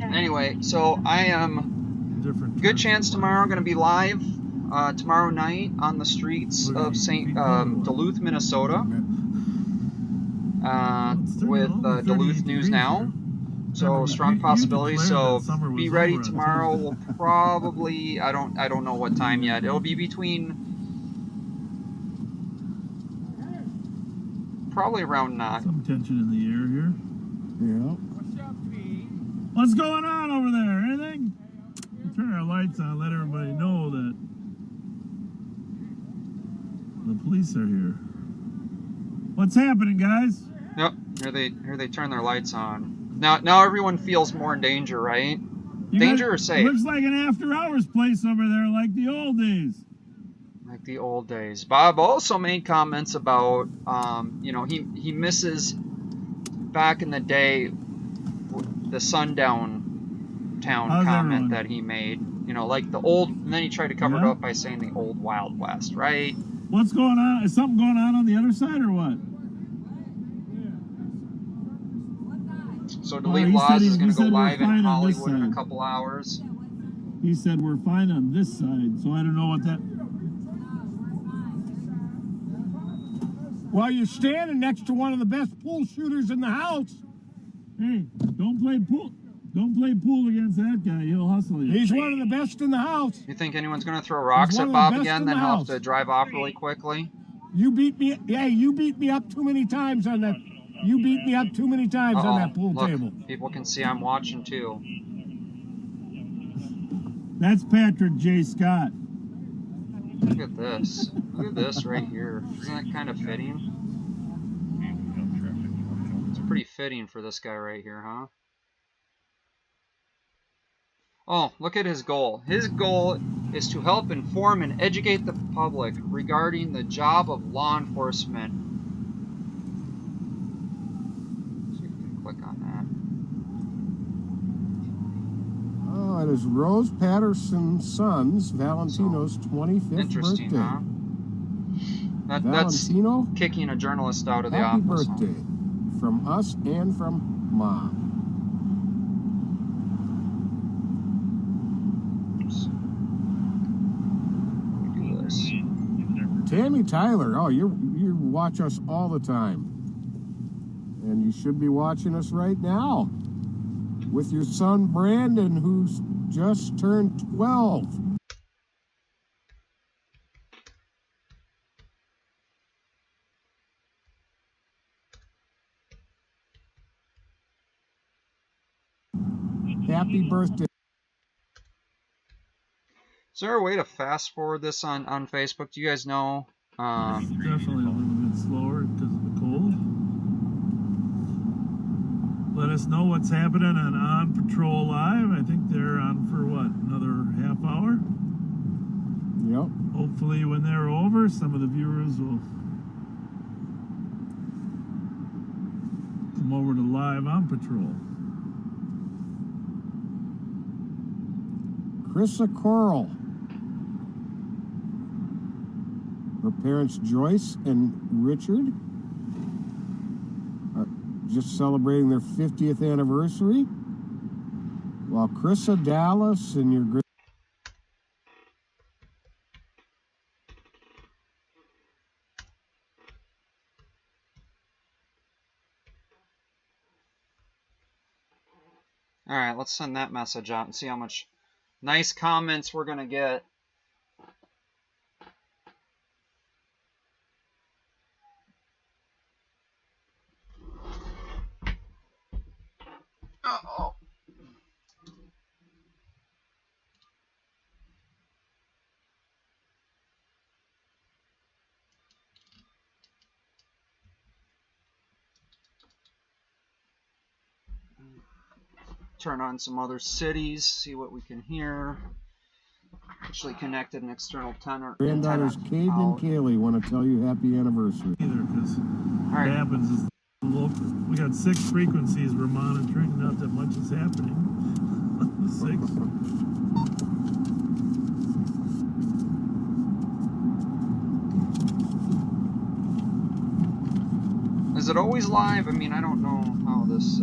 anyway, so I am different good turns chance in tomorrow. life. I'm going to be live tomorrow night on the streets of Duluth, Minnesota, with Duluth News Now. So strong possibility. So be ready tomorrow. We'll probably I don't know what time yet. It'll be between probably around 9. Some tension in the air here. Yeah. What's going on over there? Anything? Turn our lights on. Let everybody know that the police are here. What's happening, guys? Yep. Here they turn their lights on. Now everyone feels more in danger, right? Danger or safe? Looks like an after-hours place over there, like the old days. Like the old days. Bob also made comments about, you know, he misses back in the day the sundown town How's comment everyone? that he made. You know, like the old, and then he tried to cover it up by saying the old Wild West, right? What's going on? Is something going on the other side or what? So Delete he Laws said is he going to go said we're live in fine on this Hollywood in a side. couple hours. He said we're fine on this side, so I don't know what that... Well, you're standing next to one of the best pool shooters in the house. Hey, don't play pool. Don't play pool against that guy. He'll hustle you. He's one of the best in the house. You think anyone's going to throw rocks He's at one of the Bob best again? in Then the he'll have house. to drive off really quickly. You beat me. Hey, you beat me up too many times on that. You beat me up too many times on that pool Look, table. people can see I'm watching too. That's Patrick J. Scott. Look at this. Look at this right here. Isn't that kind of fitting? It's pretty fitting for this guy right here, huh? Oh, look at his goal. His goal is to help inform and educate the public regarding the job of law enforcement. See if we can click on that. Oh, it is Rose Patterson's son's Valentino's 25th Interesting, birthday. huh? That's Valentino, kicking a journalist out of the happy office. birthday from us and from Mom. Let me do this. Tammy Tyler, oh, you watch us all the time. And you should be watching us right now with your son Brandon, who's just turned 12. Happy birthday. Is there a way to fast forward this on Facebook? Do you guys know? Definitely a little bit slower because of the cold. Let us know what's happening on Patrol Live. I think they're on for what, another half hour? Yep. Hopefully when they're over, some of the viewers will come over to Live on Patrol. Chrissa Coral. Her parents Joyce and Richard are just celebrating their 50th anniversary. While Chrissa Dallas and your great All right, let's send that message out and see how much nice comments we're going to get. Uh-oh. Turn on some other cities, see what we can hear. Actually connected an external antenna. Granddaughters Kate and Kaylee want to tell you happy anniversary. Either, because All right. what happens is local. We got 6 frequencies we're monitoring. Not that much is happening. 6. Is it always live? I mean, I don't know how this.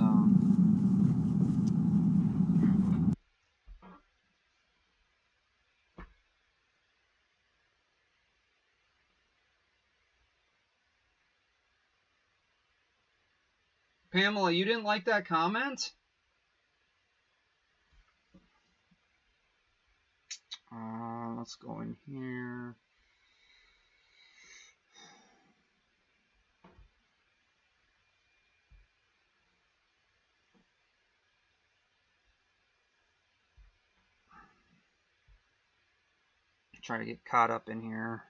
Pamela, you didn't like that comment? Let's go in here. Try to get caught up in here.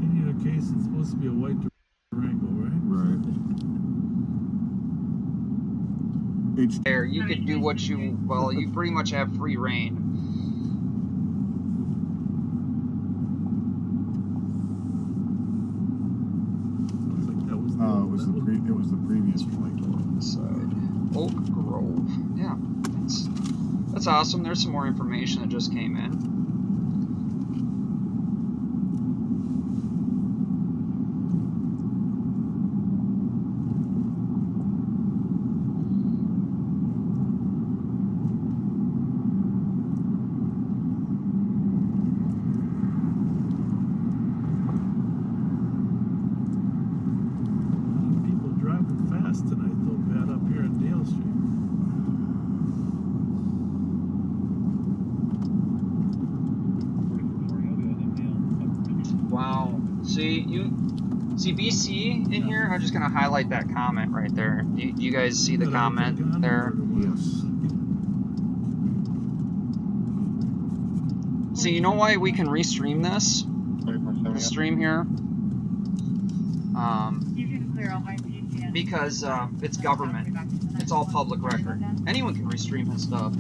In either case, it's supposed to be a white Durango, right? Right. There, you could do what you, well, you pretty much have free reign. It was the previous point. Side. Oak Grove. Yeah, that's awesome. There's some more information that just came in. Tonight, though, Pat, up here in Dale Street. Wow. See BC in here? I'm just gonna highlight that comment right there. Do you guys see the comment there? Yes. See, you know why we can restream this? The stream here? Because it's government. It's all public record. Anyone can restream his stuff.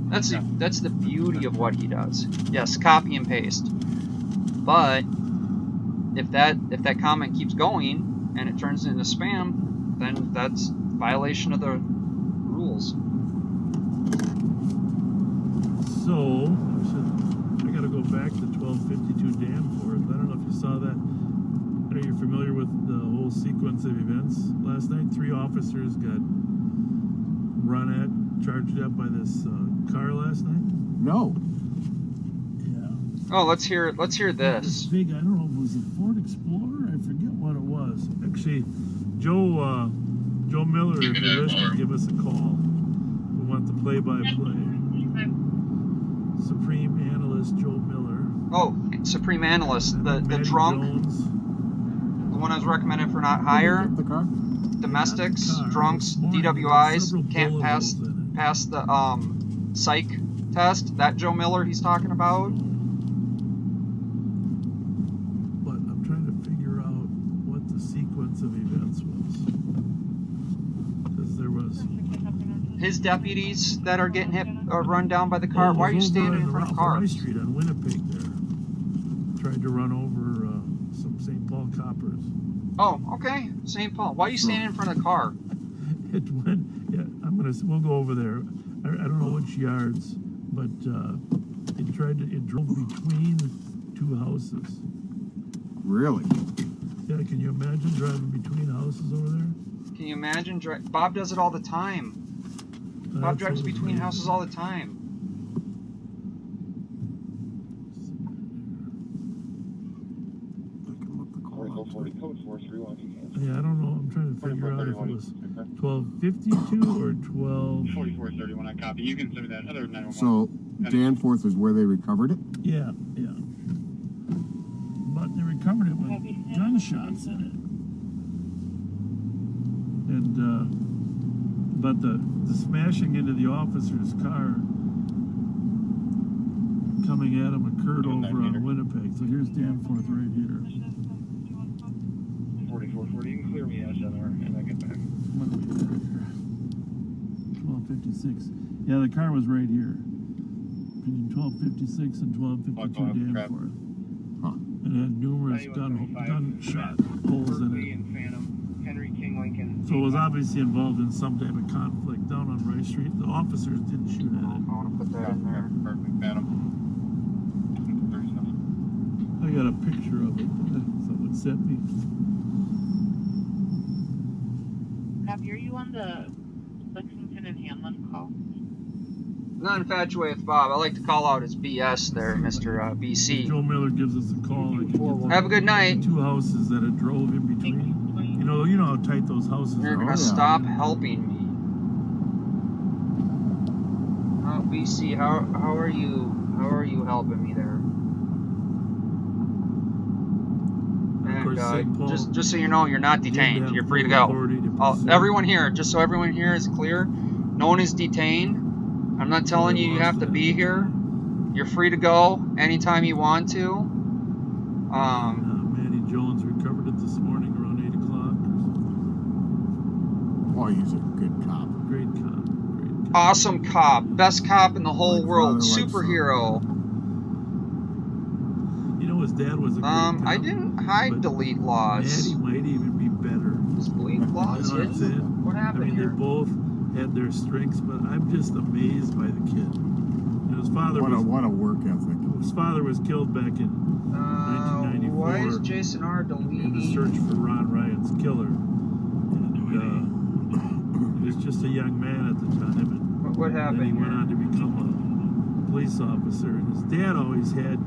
That's the beauty of what he does. Yes, copy and paste. But if that comment keeps going and it turns into spam, then that's violation of the rules. So I got to go back to 1252 Danforth. I don't know if you saw that. Are you familiar with the whole sequence of events last night? 3 officers got charged up by this car last night. No. Yeah. Oh, let's hear this. Big, I don't know if it was a Ford Explorer. I forget what it was. Actually, Joe Miller, if you're listening, give us a call. We want the play-by-play. Supreme Analyst Joe Miller. Oh, Supreme Analyst, the drunk. Jones. The one I was recommended for not hire. The car? Domestics, Car. drunks, Morning. DWIs, Several can't bullet pass holes in the psych test. That Joe Miller he's talking about. But I'm trying to figure out what the sequence of events was. Because there was... His deputies that are getting hit or run down by the car. Why are you standing in front of High cars? Street on Winnipeg there. Tried to run over some St. Paul coppers. Oh, okay. St. Paul. Why are you standing in front of the car? It went, yeah, we'll go over there. I don't know which yards, but it drove between 2 houses. Really? Yeah, can you imagine driving between houses over there? Can you imagine? Bob does it all the time. Bob drives between houses all the time. I can look the call up. Yeah, I don't know. I'm trying to figure out if it was 1252 or 12. 4431, I copy. You can send me that other 911. So Danforth is where they recovered it? Yeah, yeah. But they recovered it with gunshots in it. And, but the smashing into the officer's car coming at him occurred over on Winnipeg. So here's Danforth right here. 4440, you can clear me out somewhere and I get back. What do we got here? 1256. Yeah, the car was right here. Between 1256 and 1252 Danforth. Huh. It had numerous gunshot holes in it. So it was obviously involved in some type of conflict down on Rice Street. The officers didn't shoot at it. I want to put that in there. Perfect, Phantom. I got a picture of it that someone sent me. Copy, are you on the Lexington and Hanlon call? Not infatuated with Bob. I like to call out his BS there, Mr. BC. Joe Miller gives us a call. Have a good night. Two houses that it drove in between. You know how tight those houses You're are. gonna stop helping me. Oh, BC, how are you? How are you helping me there? And just so you know, you're not detained. You're free to go. Everyone here, just so everyone here is clear, no one is detained. I'm not telling you have to be here. You're free to go anytime you want to. Manny Jones recovered it this morning around 8 o'clock. Oh, he's a good cop. Great cop. Great cop. Awesome cop. Best cop in the whole Like world. father, like Superhero. You know, his dad was a great cop. I didn't hide delete laws. Daddy might even be better. Is delete laws You know what I'm hidden? saying? What happened I mean, here? they both had their strengths, but I'm just amazed by the kid. And his father What a work ethic. his father was killed back in 1994 why is Jason R. in the deleting? search for Ron Ryan's killer. And he was just a young man at the time. And What then he happened went here? on to become a police officer. And his dad always had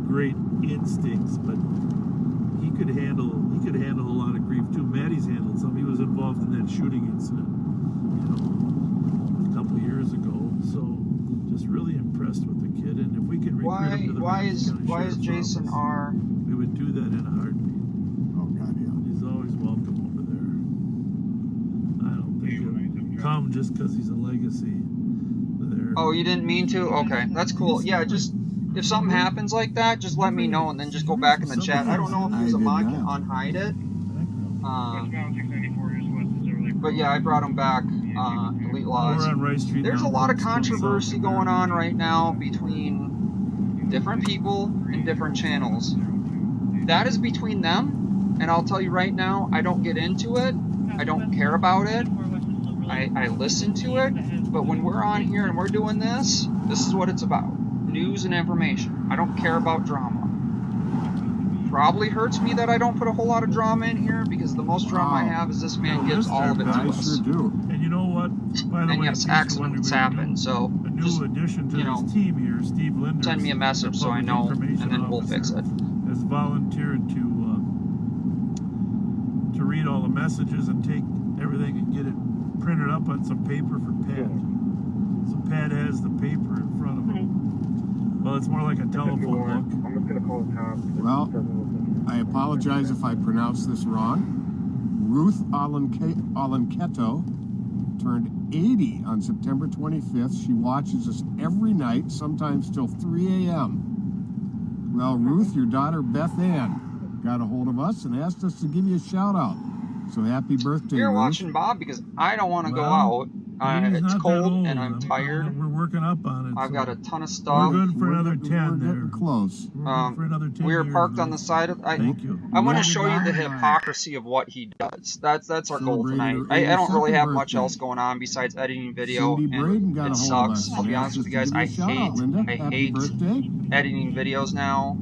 great instincts, but he could handle a lot of grief too. Maddie's handled some. He was involved in that shooting incident, a couple years ago. So just really impressed with the kid. And if we could recruit him to the Why is Sheriff's Jason office, R. we would do that in a heartbeat. Oh, God, yeah. He's always welcome over there. I don't think he'll come just because he's a legacy there. Oh, you didn't mean to? Okay, that's cool. Yeah, just if something happens like that, just let me know and then just go back in the chat. I don't know if there's a mod can unhide it. But yeah, I brought him back. Delete laws. We're on Rice Street There's now. a lot of It's going controversy south. going on right now between different people and different channels. That is between them, and I'll tell you right now, I don't get into it. I don't care about it. I listen to it, but when we're on here and we're doing this is what it's about. News and information. I don't care about drama. Probably hurts me that I don't put a whole lot of drama in here, because the most drama I have is this man gives all of it to I us. sure do. And you know what? By the And way, yes, in case you accidents wonder, happen, so a new just addition to you know, this team here, Steve Linder. send me a message so I know, and then we'll fix it. Has volunteered to read all the messages and take everything and get it printed up on some paper for Pat. So Pat has the paper in front of him. Well, it's more like a telephone book. I'm just going to call the cops. Well, I apologize if I pronounced this wrong. Ruth Alenketo turned 80 on September 25th. She watches us every night, sometimes till 3 a.m. Well, Ruth, your daughter Beth Ann got a hold of us and asked us to give you a shout out. So happy birthday, You're Ruth. watching Bob because I don't want to go Well, out. He's It's not that cold old. and I'm tired. We're working up on it. I've so got a ton of We're stuff. good for another We're 10 there. getting close. We're good for another 10 We were years, parked on man. the side of. Thank you. I want to Right show you the on. hypocrisy of what he does. That's our goal tonight. Celebrating her I don't really 82nd have much birthday. else going on besides editing video, Cindy Braden and got it a hold of sucks. us. I'll be and honest asked with you us guys. to I give you a shout out, Linda. hate Happy birthday. editing videos now,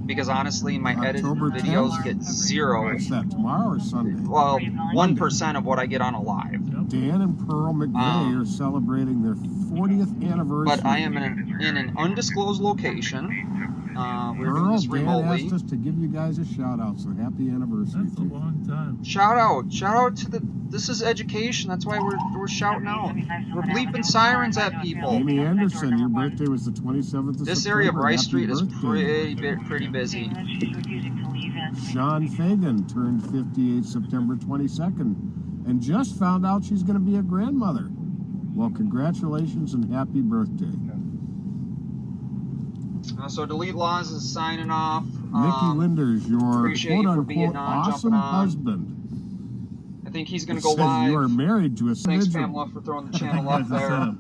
because honestly, my edited October videos 10th? get zero. What's that, tomorrow or Sunday? Well, 1% of what I get on a live. Dan and Pearl McVeigh are celebrating their 40th anniversary. But I am in an undisclosed location. We're doing this Dan remotely. asked us to give you guys a shout out, so happy anniversary. That's a long time. Shout out to the. This is education. That's why we're shouting out. We're bleeping sirens at people. Amy Anderson, your birthday was the 27th of This September. area of Rice Happy Street is birthday. pretty busy. Sean Fagan turned 58 September 22nd and just found out she's going to be a grandmother. Well, congratulations and happy birthday. So Delete Laws is signing off. Nikki Linders, your appreciate you for being quote-unquote on, awesome jumping on. husband. I think he's going to go Says live. you are married to a Thanks, individual. Pamela, for throwing the channel up there.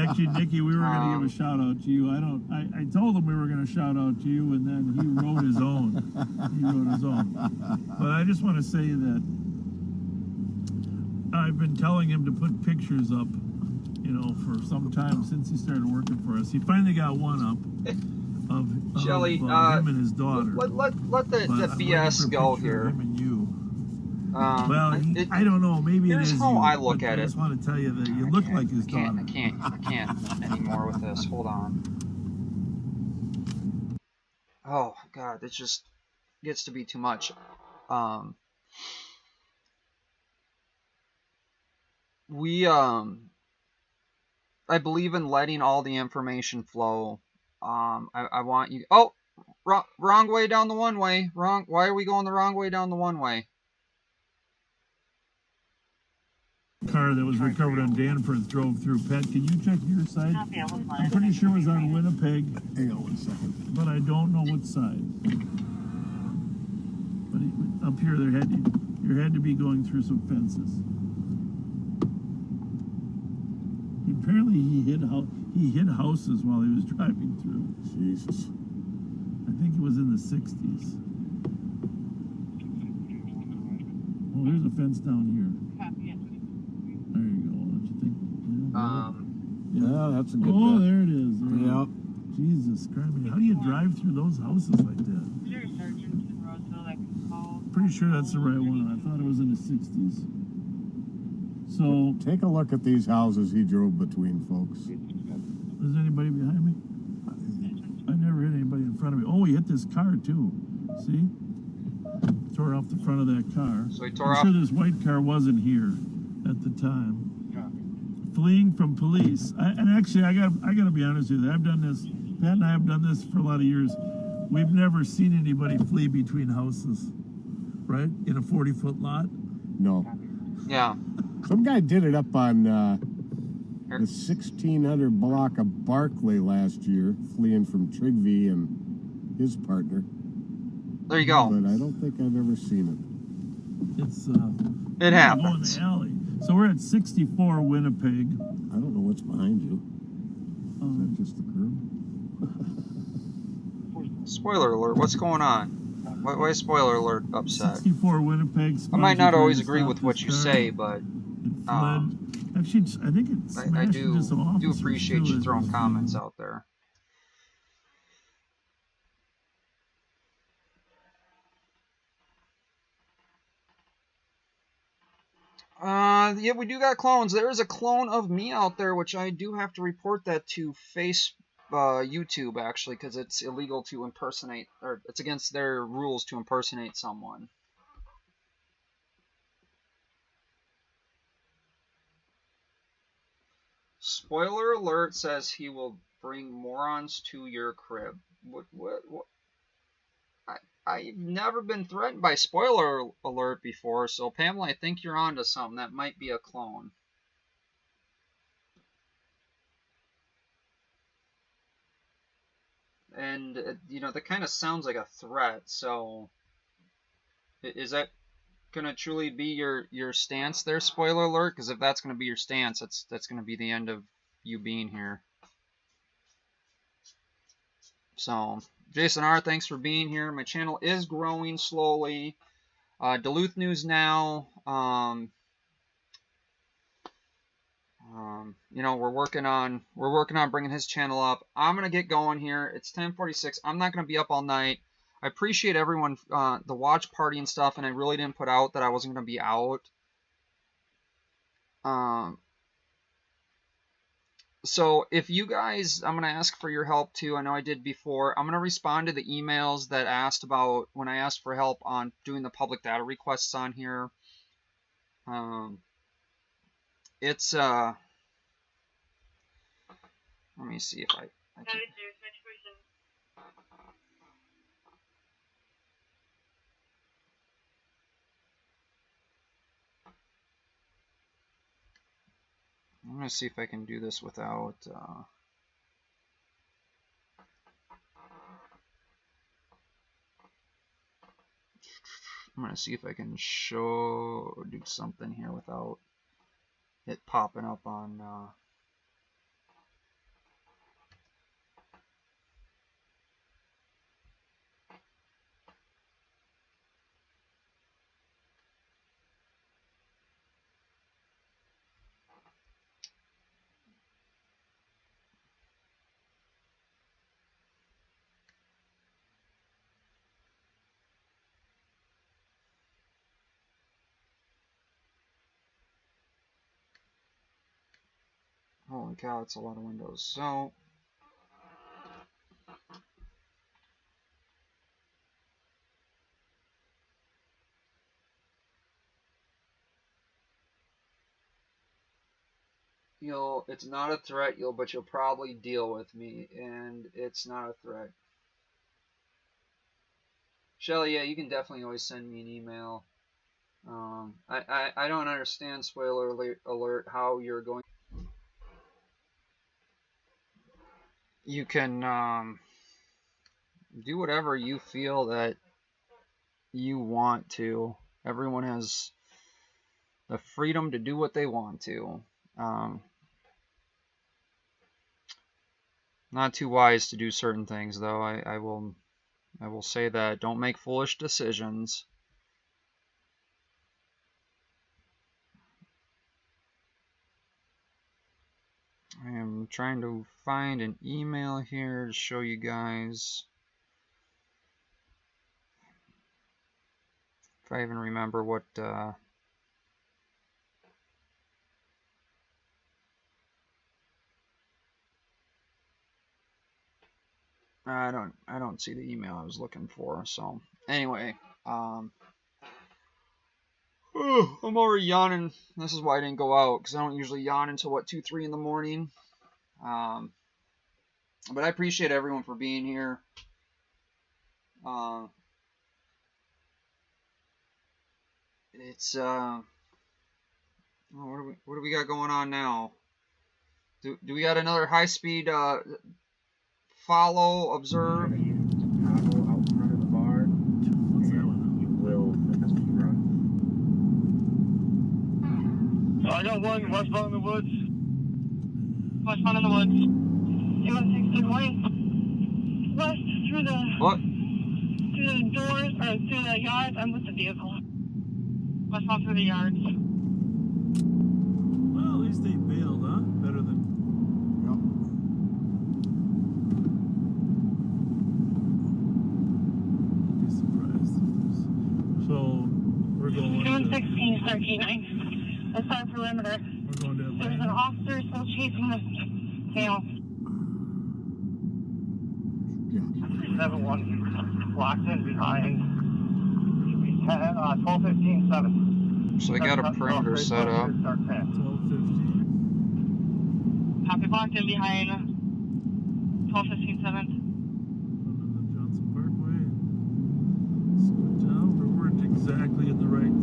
Actually, Nikki, we were going to give a shout out to you. I told him we were going to shout out to you, and then he wrote his own. But I just want to say that I've been telling him to put pictures up, for some time since he started working for us. He finally got one up of Shelly, him and his daughter. Let the But I'm BS waiting for a go picture of here. him and you. Well, I don't know. Maybe it here's is how you, I look but at I it. just want to tell you that you look like his daughter. I can't anymore with this. Hold on. Oh God, it just gets to be too much. I believe in letting all the information flow. I want you. Oh, wrong way down the one way. Wrong. Why are we going the wrong way down the one way? Car that was recovered on Danforth drove through. Pat, can you check your side? I'm pretty sure it was on Winnipeg. Hang on 1 second. But I don't know what side. But up here, there had to be going through some fences. Apparently, he hit houses while he was driving through. Jesus. I think it was in the 60s. Oh, there's a fence down here. There you go. Don't you think? Yeah, that's a good Oh, bet. there it is. Yep. Jesus Christ. How do you drive through those houses like that? Is there a sergeant in Roseville that can call? Pretty sure that's the right one. I thought it was in the 60s. So, Take a look at these houses he drove between, folks. is anybody behind me? I never hit anybody in front of me. Oh, he hit this car too. See? Tore off the front of that car. So he tore I'm off. sure this white car wasn't here at the time. Fleeing from police. And actually, I gotta be honest with you. I've done this. Pat and I have done this for a lot of years. We've never seen anybody flee between houses, right? In a 40-foot lot. No. Yeah. Some guy did it up on the 1600 block of Barclay last year, fleeing from Trigby and his partner. There you go. But I don't think I've ever seen it. It's It go in happens. the alley. So we're at 64 Winnipeg. I don't know what's behind you. Is that just the curb? Spoiler alert. What's going on? Why is spoiler alert upset? 64 Winnipeg. I might not Sponsor always tried to agree stop with what this you car. say, but It fled. Actually, I think it I smashed into some do officers appreciate too, you as throwing we comments see. out there. Yeah, we do got clones. There is a clone of me out there, which I do have to report that to YouTube actually, because it's illegal to impersonate, or it's against their rules to impersonate someone. Spoiler alert says he will bring morons to your crib. What? I've never been threatened by spoiler alert before, so Pamela, I think you're onto something. That might be a clone. And, that kind of sounds like a threat, so is that going to truly be your stance there, spoiler alert? Because if that's going to be your stance, that's going to be the end of you being here. So, Jason R., thanks for being here. My channel is growing slowly. Duluth News Now. We're working on bringing his channel up. I'm gonna get going here. It's 10:46. I'm not gonna be up all night. I appreciate everyone, the watch party and stuff, and I really didn't put out that I wasn't gonna be out. So if you guys, I'm going to ask for your help too. I know I did before. I'm going to respond to the emails that asked about when I asked for help on doing the public data requests on here. It's let me see if I can. I'm going to see if I can do this without I'm going to see if I can do something here without it popping up on holy cow, it's a lot of windows. So it's not a threat, but you'll probably deal with me, and it's not a threat. Shelly, yeah, you can definitely always send me an email. I don't understand, spoiler alert, how you're going. You can do whatever you feel that you want to. Everyone has the freedom to do what they want to. Not too wise to do certain things, though. I will say that don't make foolish decisions. I am trying to find an email here to show you guys. If I even remember what I don't see the email I was looking for. So anyway, I'm already yawning. This is why I didn't go out, because I don't usually yawn until what, 2, 3 in the morning. But I appreciate everyone for being here. It's what do we got going on now? Do we got another high speed follow, observe? Travel out front of the bar. What's that one? You will have to run. I got one westbound in the woods. Westbound in the woods. 216 going west through the What? through the doors or through the yards. I'm with the vehicle. Westbound through the yards. Well, at least they bailed, huh? Better than. Yep. I'd be surprised if there's. So we're going. 216 39. That's our perimeter. We're going to There's an Atlanta. officer still chasing the tail. Yeah. 7-1 locked in behind. 12-15-7. So they got a perimeter set up. 12:50. Copy, locked in behind 12-15-7. Under the Johnson Parkway. Scoot down. We weren't exactly in the right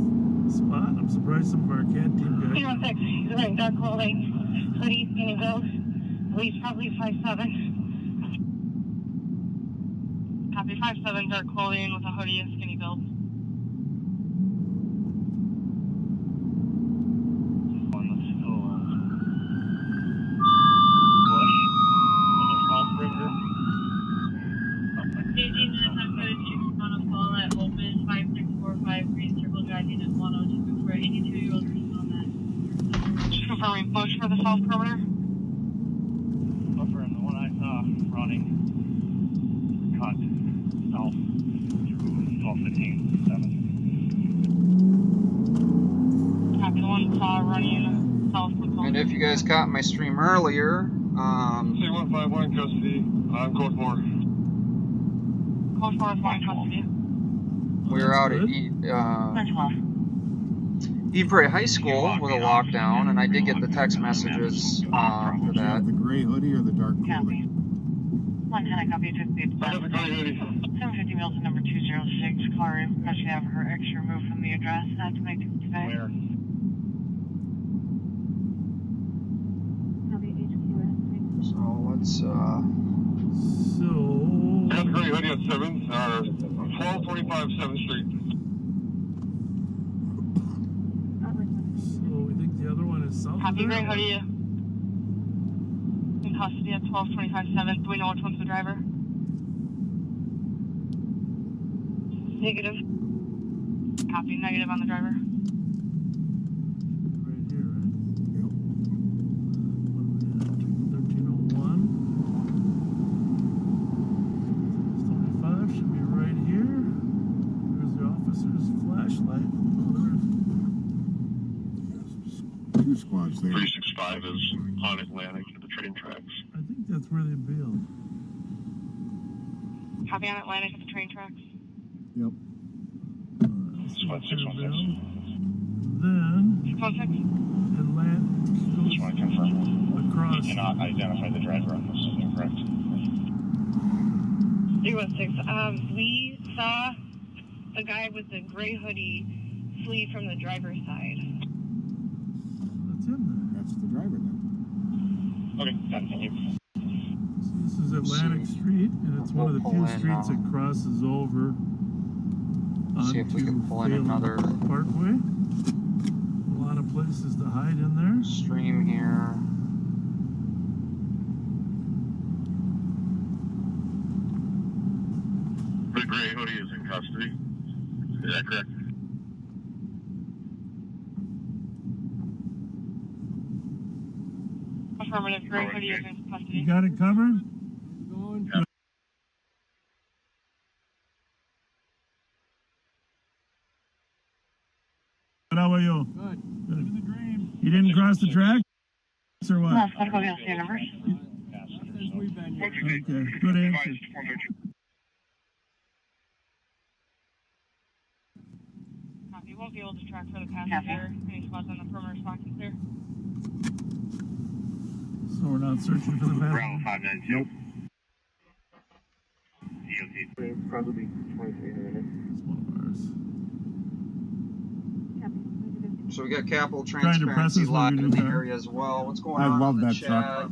spot. I'm surprised some of our CAD team guys. 316, he's wearing dark clothing, hoodie, skinny build. He's probably 5'7". Copy, 5'7", dark clothing with a hoodie and skinny build. One that's still bush. Another small perimeter. 18 minutes, I'm going to on a call at open 5645 circle driving at 102 for an 82-year-old person on that. Just confirming bush for the south perimeter. Buffer and the one I saw running cut south through 12-15-7. Copy, the one saw running south. And if you guys caught my stream earlier, C-151 custody. I'm code 4. Code 4 is 1 in custody. We're out at Eden Prairie High School with a lockdown, and I did get the text messages for Do you have that. the gray hoodie or the dark cooler? Copy. 110, I copy 50. I have the gray hoodie. 750 Milton number 206. Caller requesting to have her extra removed from the address. That's 2255. Where? So let's So, I have the gray hoodie at 1245 7th Street. so we think the other one is south of Copy, there? gray hoodie. In custody at 1225 7th. Do we know which one's the driver? Negative. Copy, negative on the driver. Right here, right? Yep. What do we have? 1301. 25 should be right here. There's the officer's flashlight. Oh, there. Two squads there. 365 is on Atlantic at the train tracks. I think that's where they bailed. Copy on Atlantic at the train tracks. Yep. Squad 616. Then 616. Atlantic Just want to confirm. across. You cannot identify the driver on this, is that correct? 316. We saw the guy with the gray hoodie flee from the driver's side. That's him there. That's the driver then. Okay, thank you. So this is Atlantic Street, and it's one of the few streets that crosses over See if we can pull in Phelan another Parkway. A lot of places to hide in there. stream here. The gray hoodie is in custody. Is that correct? Affirmative. Gray hoodie is in custody. You got it covered? How are you? Good. You didn't cross the tracks or what? No, let's go get the numbers. Okay, good answer. Copy. You won't be able to track for the passenger. Any squads on the perimeter responses there? So we're not searching for the Brown passenger? 592. Nope. DOT. Probably 23 minutes. It's one of ours. So we got Capital Trying to press Transparency us when live we do in the that. area as well. What's going I on love in the that chat? truck.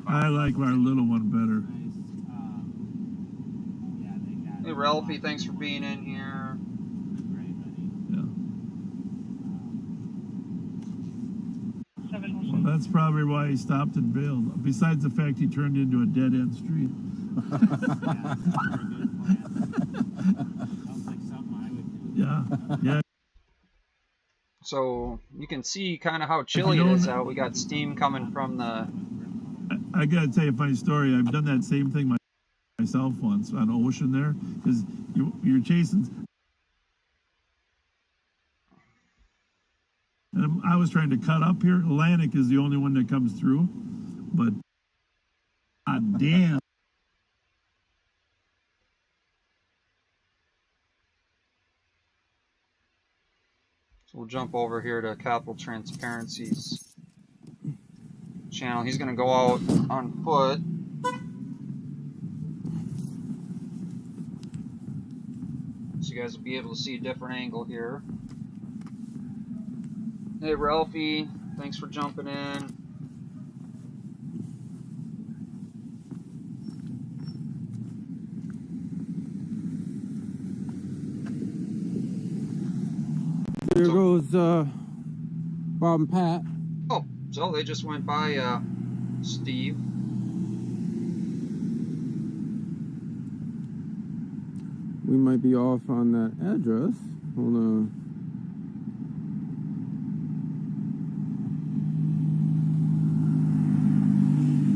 I like our little one better. Hey Ralphie, thanks for being in here. Yeah. Well, that's probably why he stopped and bailed. Besides the fact he turned into a dead-end street. Yeah, yeah. So you can see kind of how chilly it is out. We got steam coming from the... I gotta tell you a funny story. I've done that same thing myself once on Ocean there, because you're chasing. And I was trying to cut up here. Atlantic is the only one that comes through, but god damn. So we'll jump over here to Capital Transparency's channel. He's going to go out on foot. So you guys will be able to see a different angle here. Hey Ralphie, thanks for jumping in. There goes Bob and Pat. Oh, so they just went by Steve. We might be off on that address. Hold on.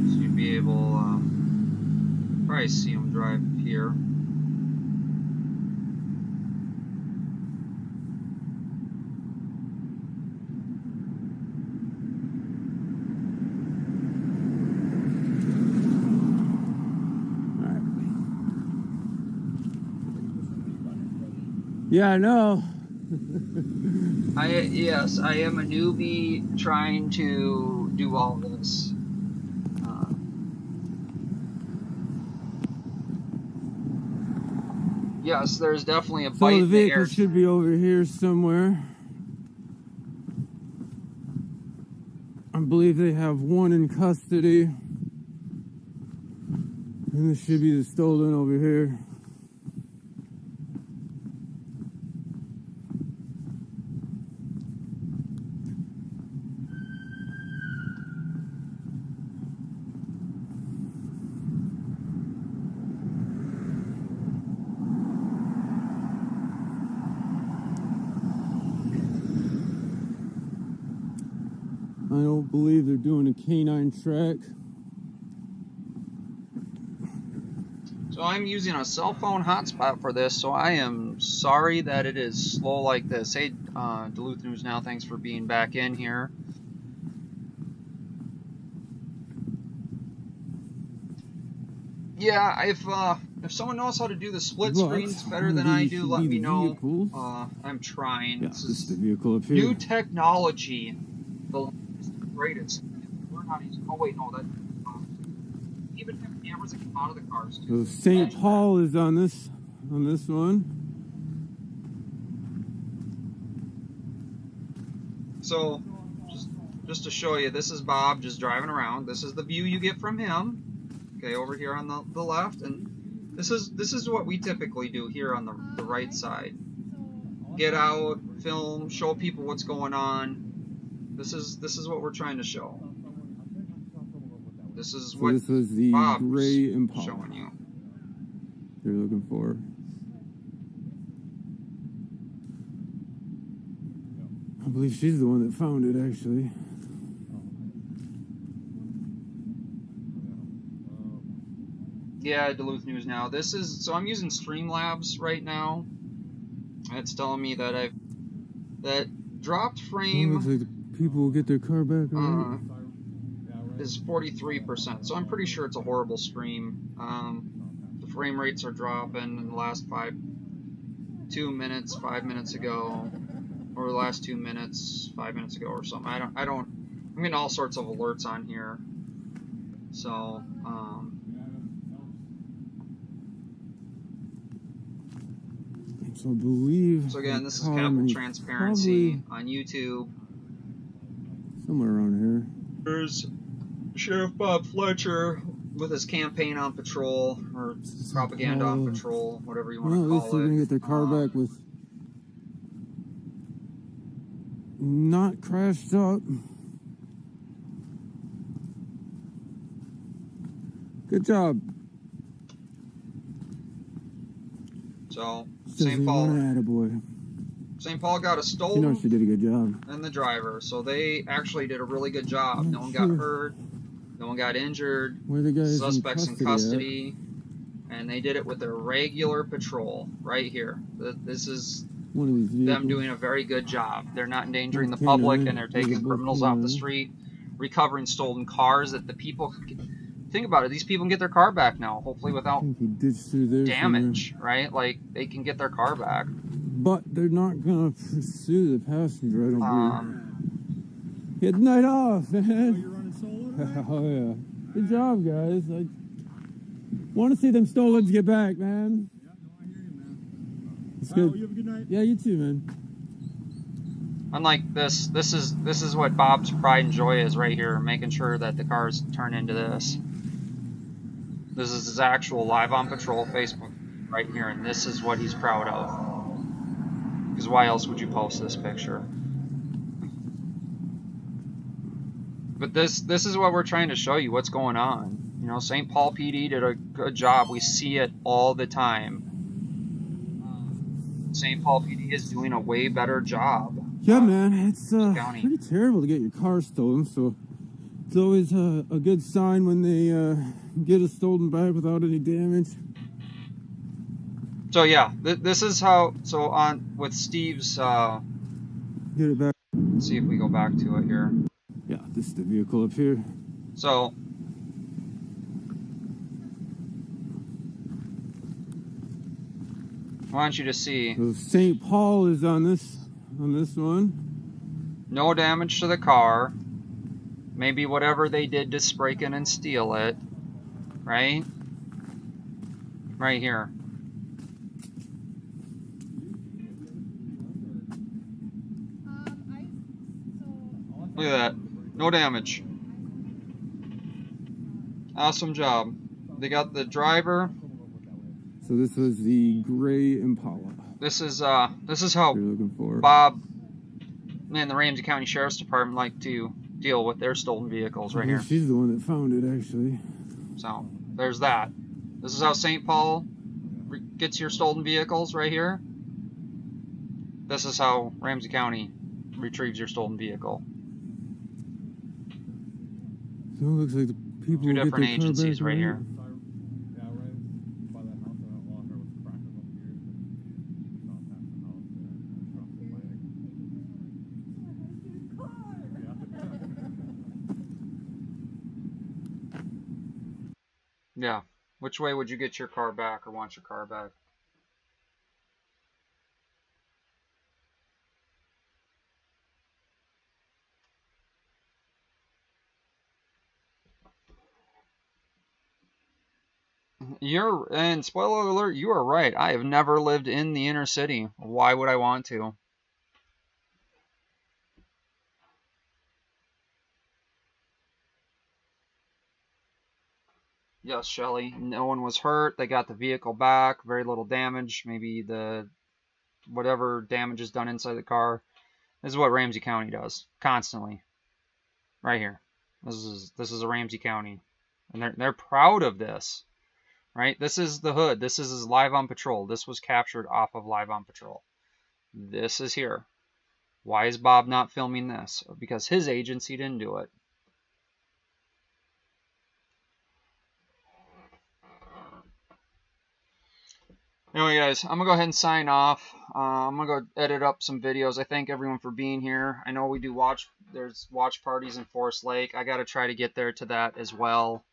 So you'd be able Probably see them drive here. Yeah, I know. Yes, I am a newbie trying to do all this. Yes, there's definitely a bite So the in the vehicle air. should be over here somewhere. I believe they have one in custody. And this should be the stolen over here. I don't believe they're doing a canine track. So I'm using a cell phone hotspot for this, so I am sorry that it is slow like this. Hey, Duluth News Now, thanks for being back in here. Yeah, if someone knows how to do the split screens better than I do, let me know. I'm trying. Yeah, This this is is the vehicle up here. new technology. The greatest. Learn how to use. Oh wait, no, that. Even have cameras that come out of the cars too. So St. Paul is on this one. So, just to show you, this is Bob just driving around. This is the view you get from him. Okay, over here on the left, and this is what we typically do here on the right side. Get out, film, show people what's going on. This is what we're trying to show. This is what This was the Bob's gray Impala showing you. they're looking for. I believe she's the one that found it, actually. Yeah, Duluth News Now. So I'm using Streamlabs right now. It's telling me that that dropped frame Looks like the people will get their car back on is 43%. So I'm pretty sure it's a horrible stream. The frame rates are dropping in the last 5 minutes ago, or the last 2 minutes, 5 minutes ago or something. I'm getting all sorts of alerts on here. So, So I believe. so again, this is Capital Transparency on YouTube. Somewhere around here. There's Sheriff Bob Fletcher with his campaign on patrol, or propaganda on patrol, whatever you want Well, to at least call they're it. gonna get their car back with not crashed up. Good job. So St. St. Paul got a You stolen know she did a good job. and the driver, so they actually did a really good job. No one got hurt, no one got injured. Where the guys Suspects in at? custody, and they did it with their regular patrol right here. This is One of these vehicles. them doing a very good job. They're not endangering the Canine. public, and they're taking They're both criminals off the canine. street, recovering stolen cars that the people. Think about it. These people can get their car back now, hopefully I without think he ditched through there damage, right? Like they can get their car back. somewhere. But they're not gonna pursue the passenger, I don't believe. He had the night off, man. You're running solo Oh yeah. Good job, guys. I want to see them stolens get back, man. Yeah, no, I hear you, man. It's All good. right, well, you have a good night. Yeah, you too, man. Unlike this is what Bob's pride and joy is right here, making sure that the cars turn into this. This is his actual live on patrol Facebook right here, and this is what he's proud of. Because why else would you post this picture? But this is what we're trying to show you, what's going on. You know, St. Paul PD did a good job. We see it all the time. St. Paul PD is doing a way better job. Yeah, man, it's County. pretty terrible to get your car stolen, so it's always a good sign when they get it stolen back without any damage. So yeah, this is how. So on with Steve's. Get it back. Let's see if we go back to it here. Yeah, this is the vehicle up here. So. I want you to see. So St. Paul is on this one. No damage to the car. Maybe whatever they did to break in and steal it. Right? Right here. Look at that. No damage. Awesome job. They got the driver. So this was the gray Impala. This is how you're looking for. Bob and the Ramsey County Sheriff's Department like to deal with their stolen vehicles right here. She's the one that found it, actually. So there's that. This is how St. Paul gets your stolen vehicles right here. This is how Ramsey County retrieves your stolen vehicle. So it looks like the people Two get different their car agencies back, right here. Yeah. Which way would you get your car back or want your car back? And spoiler alert, you are right. I have never lived in the inner city. Why would I want to? Yes, Shelly. No one was hurt. They got the vehicle back. Very little damage. Maybe whatever damage is done inside the car. This is what Ramsey County does constantly. Right here. This is a Ramsey County, and they're proud of this. Right? This is the hood. This is Live on Patrol. This was captured off of Live on Patrol. This is here. Why is Bob not filming this? Because his agency didn't do it. Anyway, guys, I'm going to go ahead and sign off. I'm going to go edit up some videos. I thank everyone for being here. I know we do there's watch parties in Forest Lake. I got to try to get there to that as well.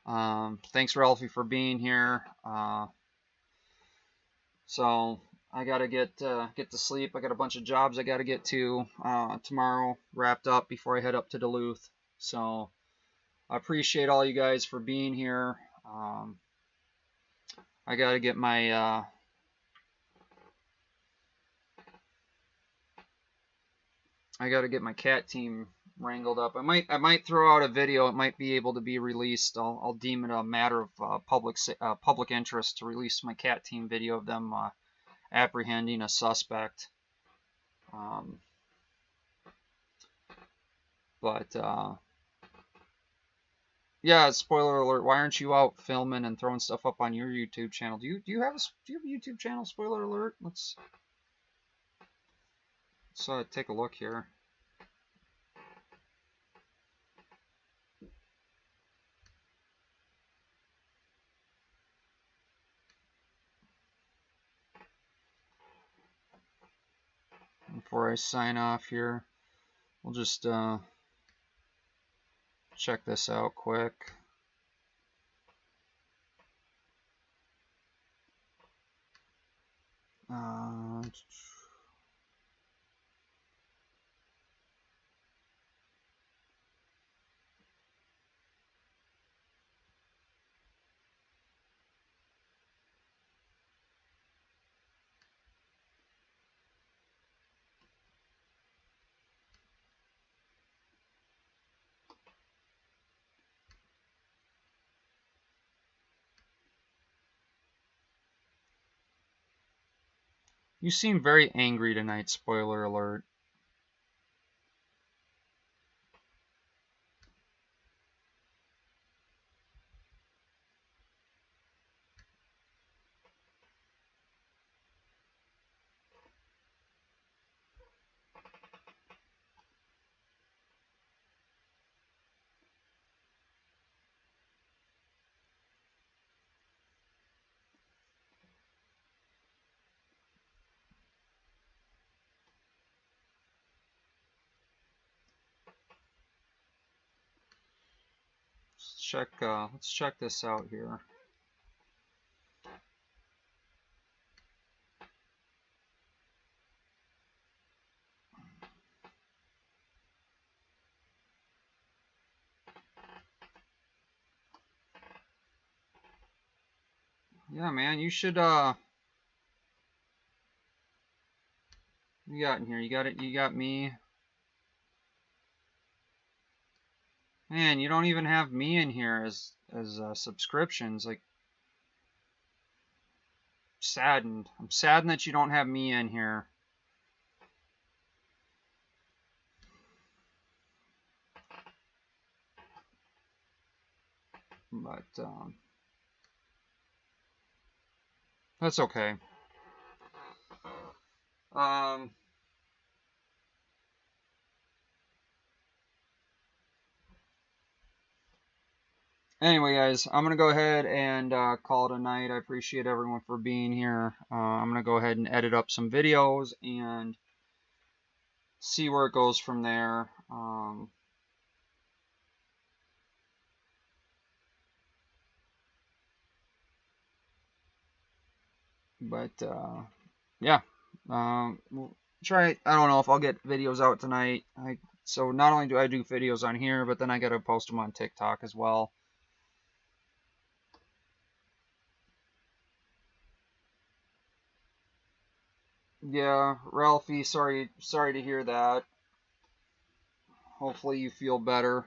Thanks, Ralphie, for being here. So I got to get to sleep. I got a bunch of jobs I got to get to tomorrow wrapped up before I head up to Duluth. So I appreciate all you guys for being here. I got to get my cat team wrangled up. I might throw out a video. It might be able to be released. I'll deem it a matter of public interest to release my cat team video of them apprehending a suspect. Yeah, spoiler alert. Why aren't you out filming and throwing stuff up on your YouTube channel? Do you have a YouTube channel? Spoiler alert. Let's take a look here. Before I sign off here, we'll just check this out quick. You seem very angry tonight, spoiler alert. check this out here. Yeah, man, you should you got in here. You got it. You got me. Man, you don't even have me in here as subscriptions. Like, saddened. I'm saddened that you don't have me in here. But that's okay. Anyway, guys, I'm going to go ahead and call it a night. I appreciate everyone for being here. I'm going to go ahead and edit up some videos and see where it goes from there. Yeah. We'll try. I don't know if I'll get videos out tonight. So not only do I do videos on here, but then I got to post them on TikTok as well. Yeah, Ralphie, sorry to hear that. Hopefully you feel better.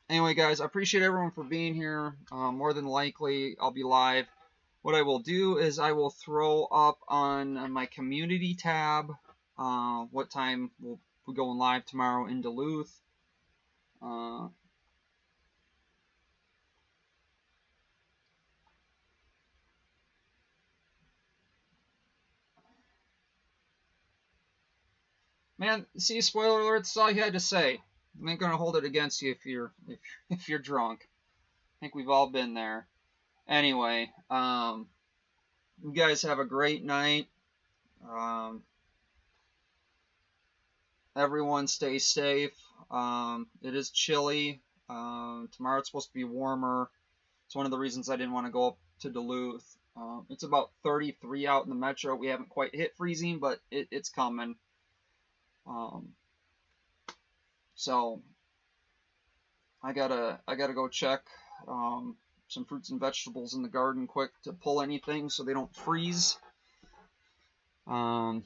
Anyway, guys, I appreciate everyone for being here. More than likely, I'll be live. What I will do is I will throw up on my community tab what time we'll be going live tomorrow in Duluth. Man, see, spoiler alert, that's all you had to say. I'm not gonna hold it against you if you're drunk. I think we've all been there. Anyway, you guys have a great night. Everyone stay safe. It is chilly. Tomorrow it's supposed to be warmer. It's one of the reasons I didn't want to go up to Duluth. It's about 33 out in the metro. We haven't quite hit freezing, but it's coming. So I gotta go check some fruits and vegetables in the garden quick to pull anything so they don't freeze. Throw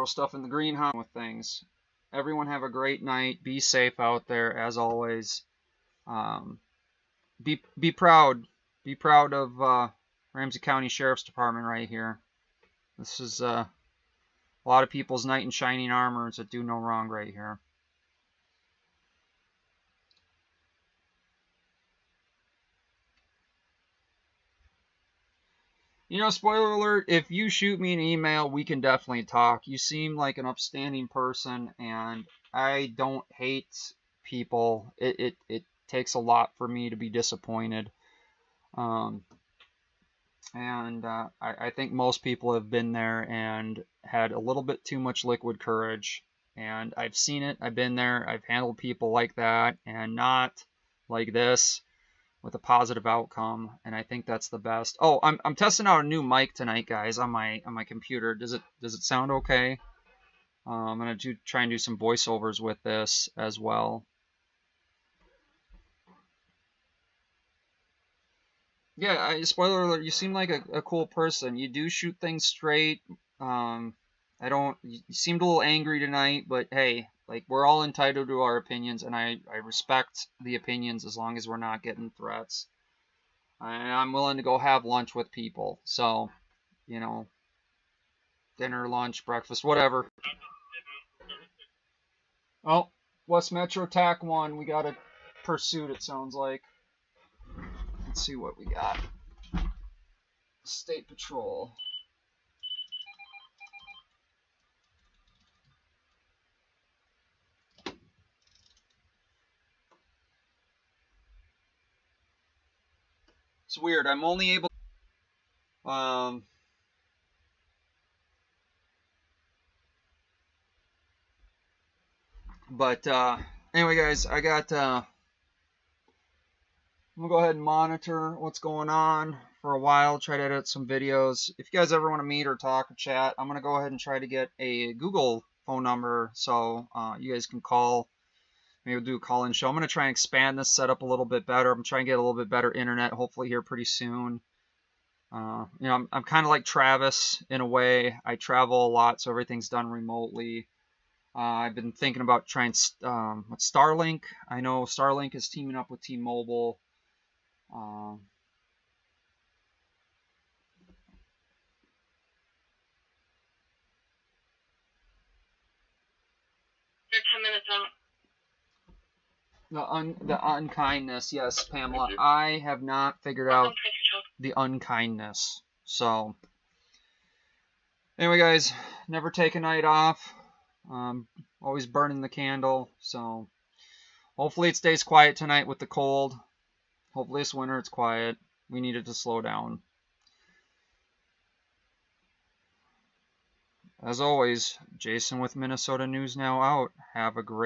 stuff in the greenhouse with things. Everyone have a great night. Be safe out there as always. Be proud. Be proud of Ramsey County Sheriff's Department right here. This is a lot of people's knight in shining armors that do no wrong right here. You know, spoiler alert, if you shoot me an email, we can definitely talk. You seem like an upstanding person, and I don't hate people. It takes a lot for me to be disappointed. I think most people have been there and had a little bit too much liquid courage. And I've seen it. I've been there. I've handled people like that and not like this, with a positive outcome, and I think that's the best. Oh, I'm testing out a new mic tonight, guys, on my computer. Does it sound okay? I'm gonna try and do some voiceovers with this as well. Yeah, spoiler alert, you seem like a cool person. You do shoot things straight. You seemed a little angry tonight, but hey, like, we're all entitled to our opinions, and I respect the opinions as long as we're not getting threats. And I'm willing to go have lunch with people. So, you know, dinner, lunch, breakfast, whatever. Oh, West Metro TAC 1, we got a pursuit, it sounds like. Let's see what we got. State Patrol. It's weird. I'm only able. But anyway, guys, I got I'm going to go ahead and monitor what's going on for a while, try to edit some videos. If you guys ever want to meet or talk or chat, I'm going to go ahead and try to get a Google phone number so you guys can call. Maybe we'll do a call-in show. I'm going to try and expand this setup a little bit better. I'm trying to get a little bit better internet, hopefully here pretty soon. You know, I'm kind of like Travis in a way. I travel a lot, so everything's done remotely. I've been thinking about trying with Starlink. I know Starlink is teaming up with T-Mobile. You're 10 minutes out. The unkindness, yes, Pamela. I have not figured out the unkindness. So, anyway, guys, never take a night off. Always burning the candle. So, hopefully it stays quiet tonight with the cold. Hopefully this winter it's quiet. We need it to slow down. As always, Jason with Minnesota News Now out. Have a great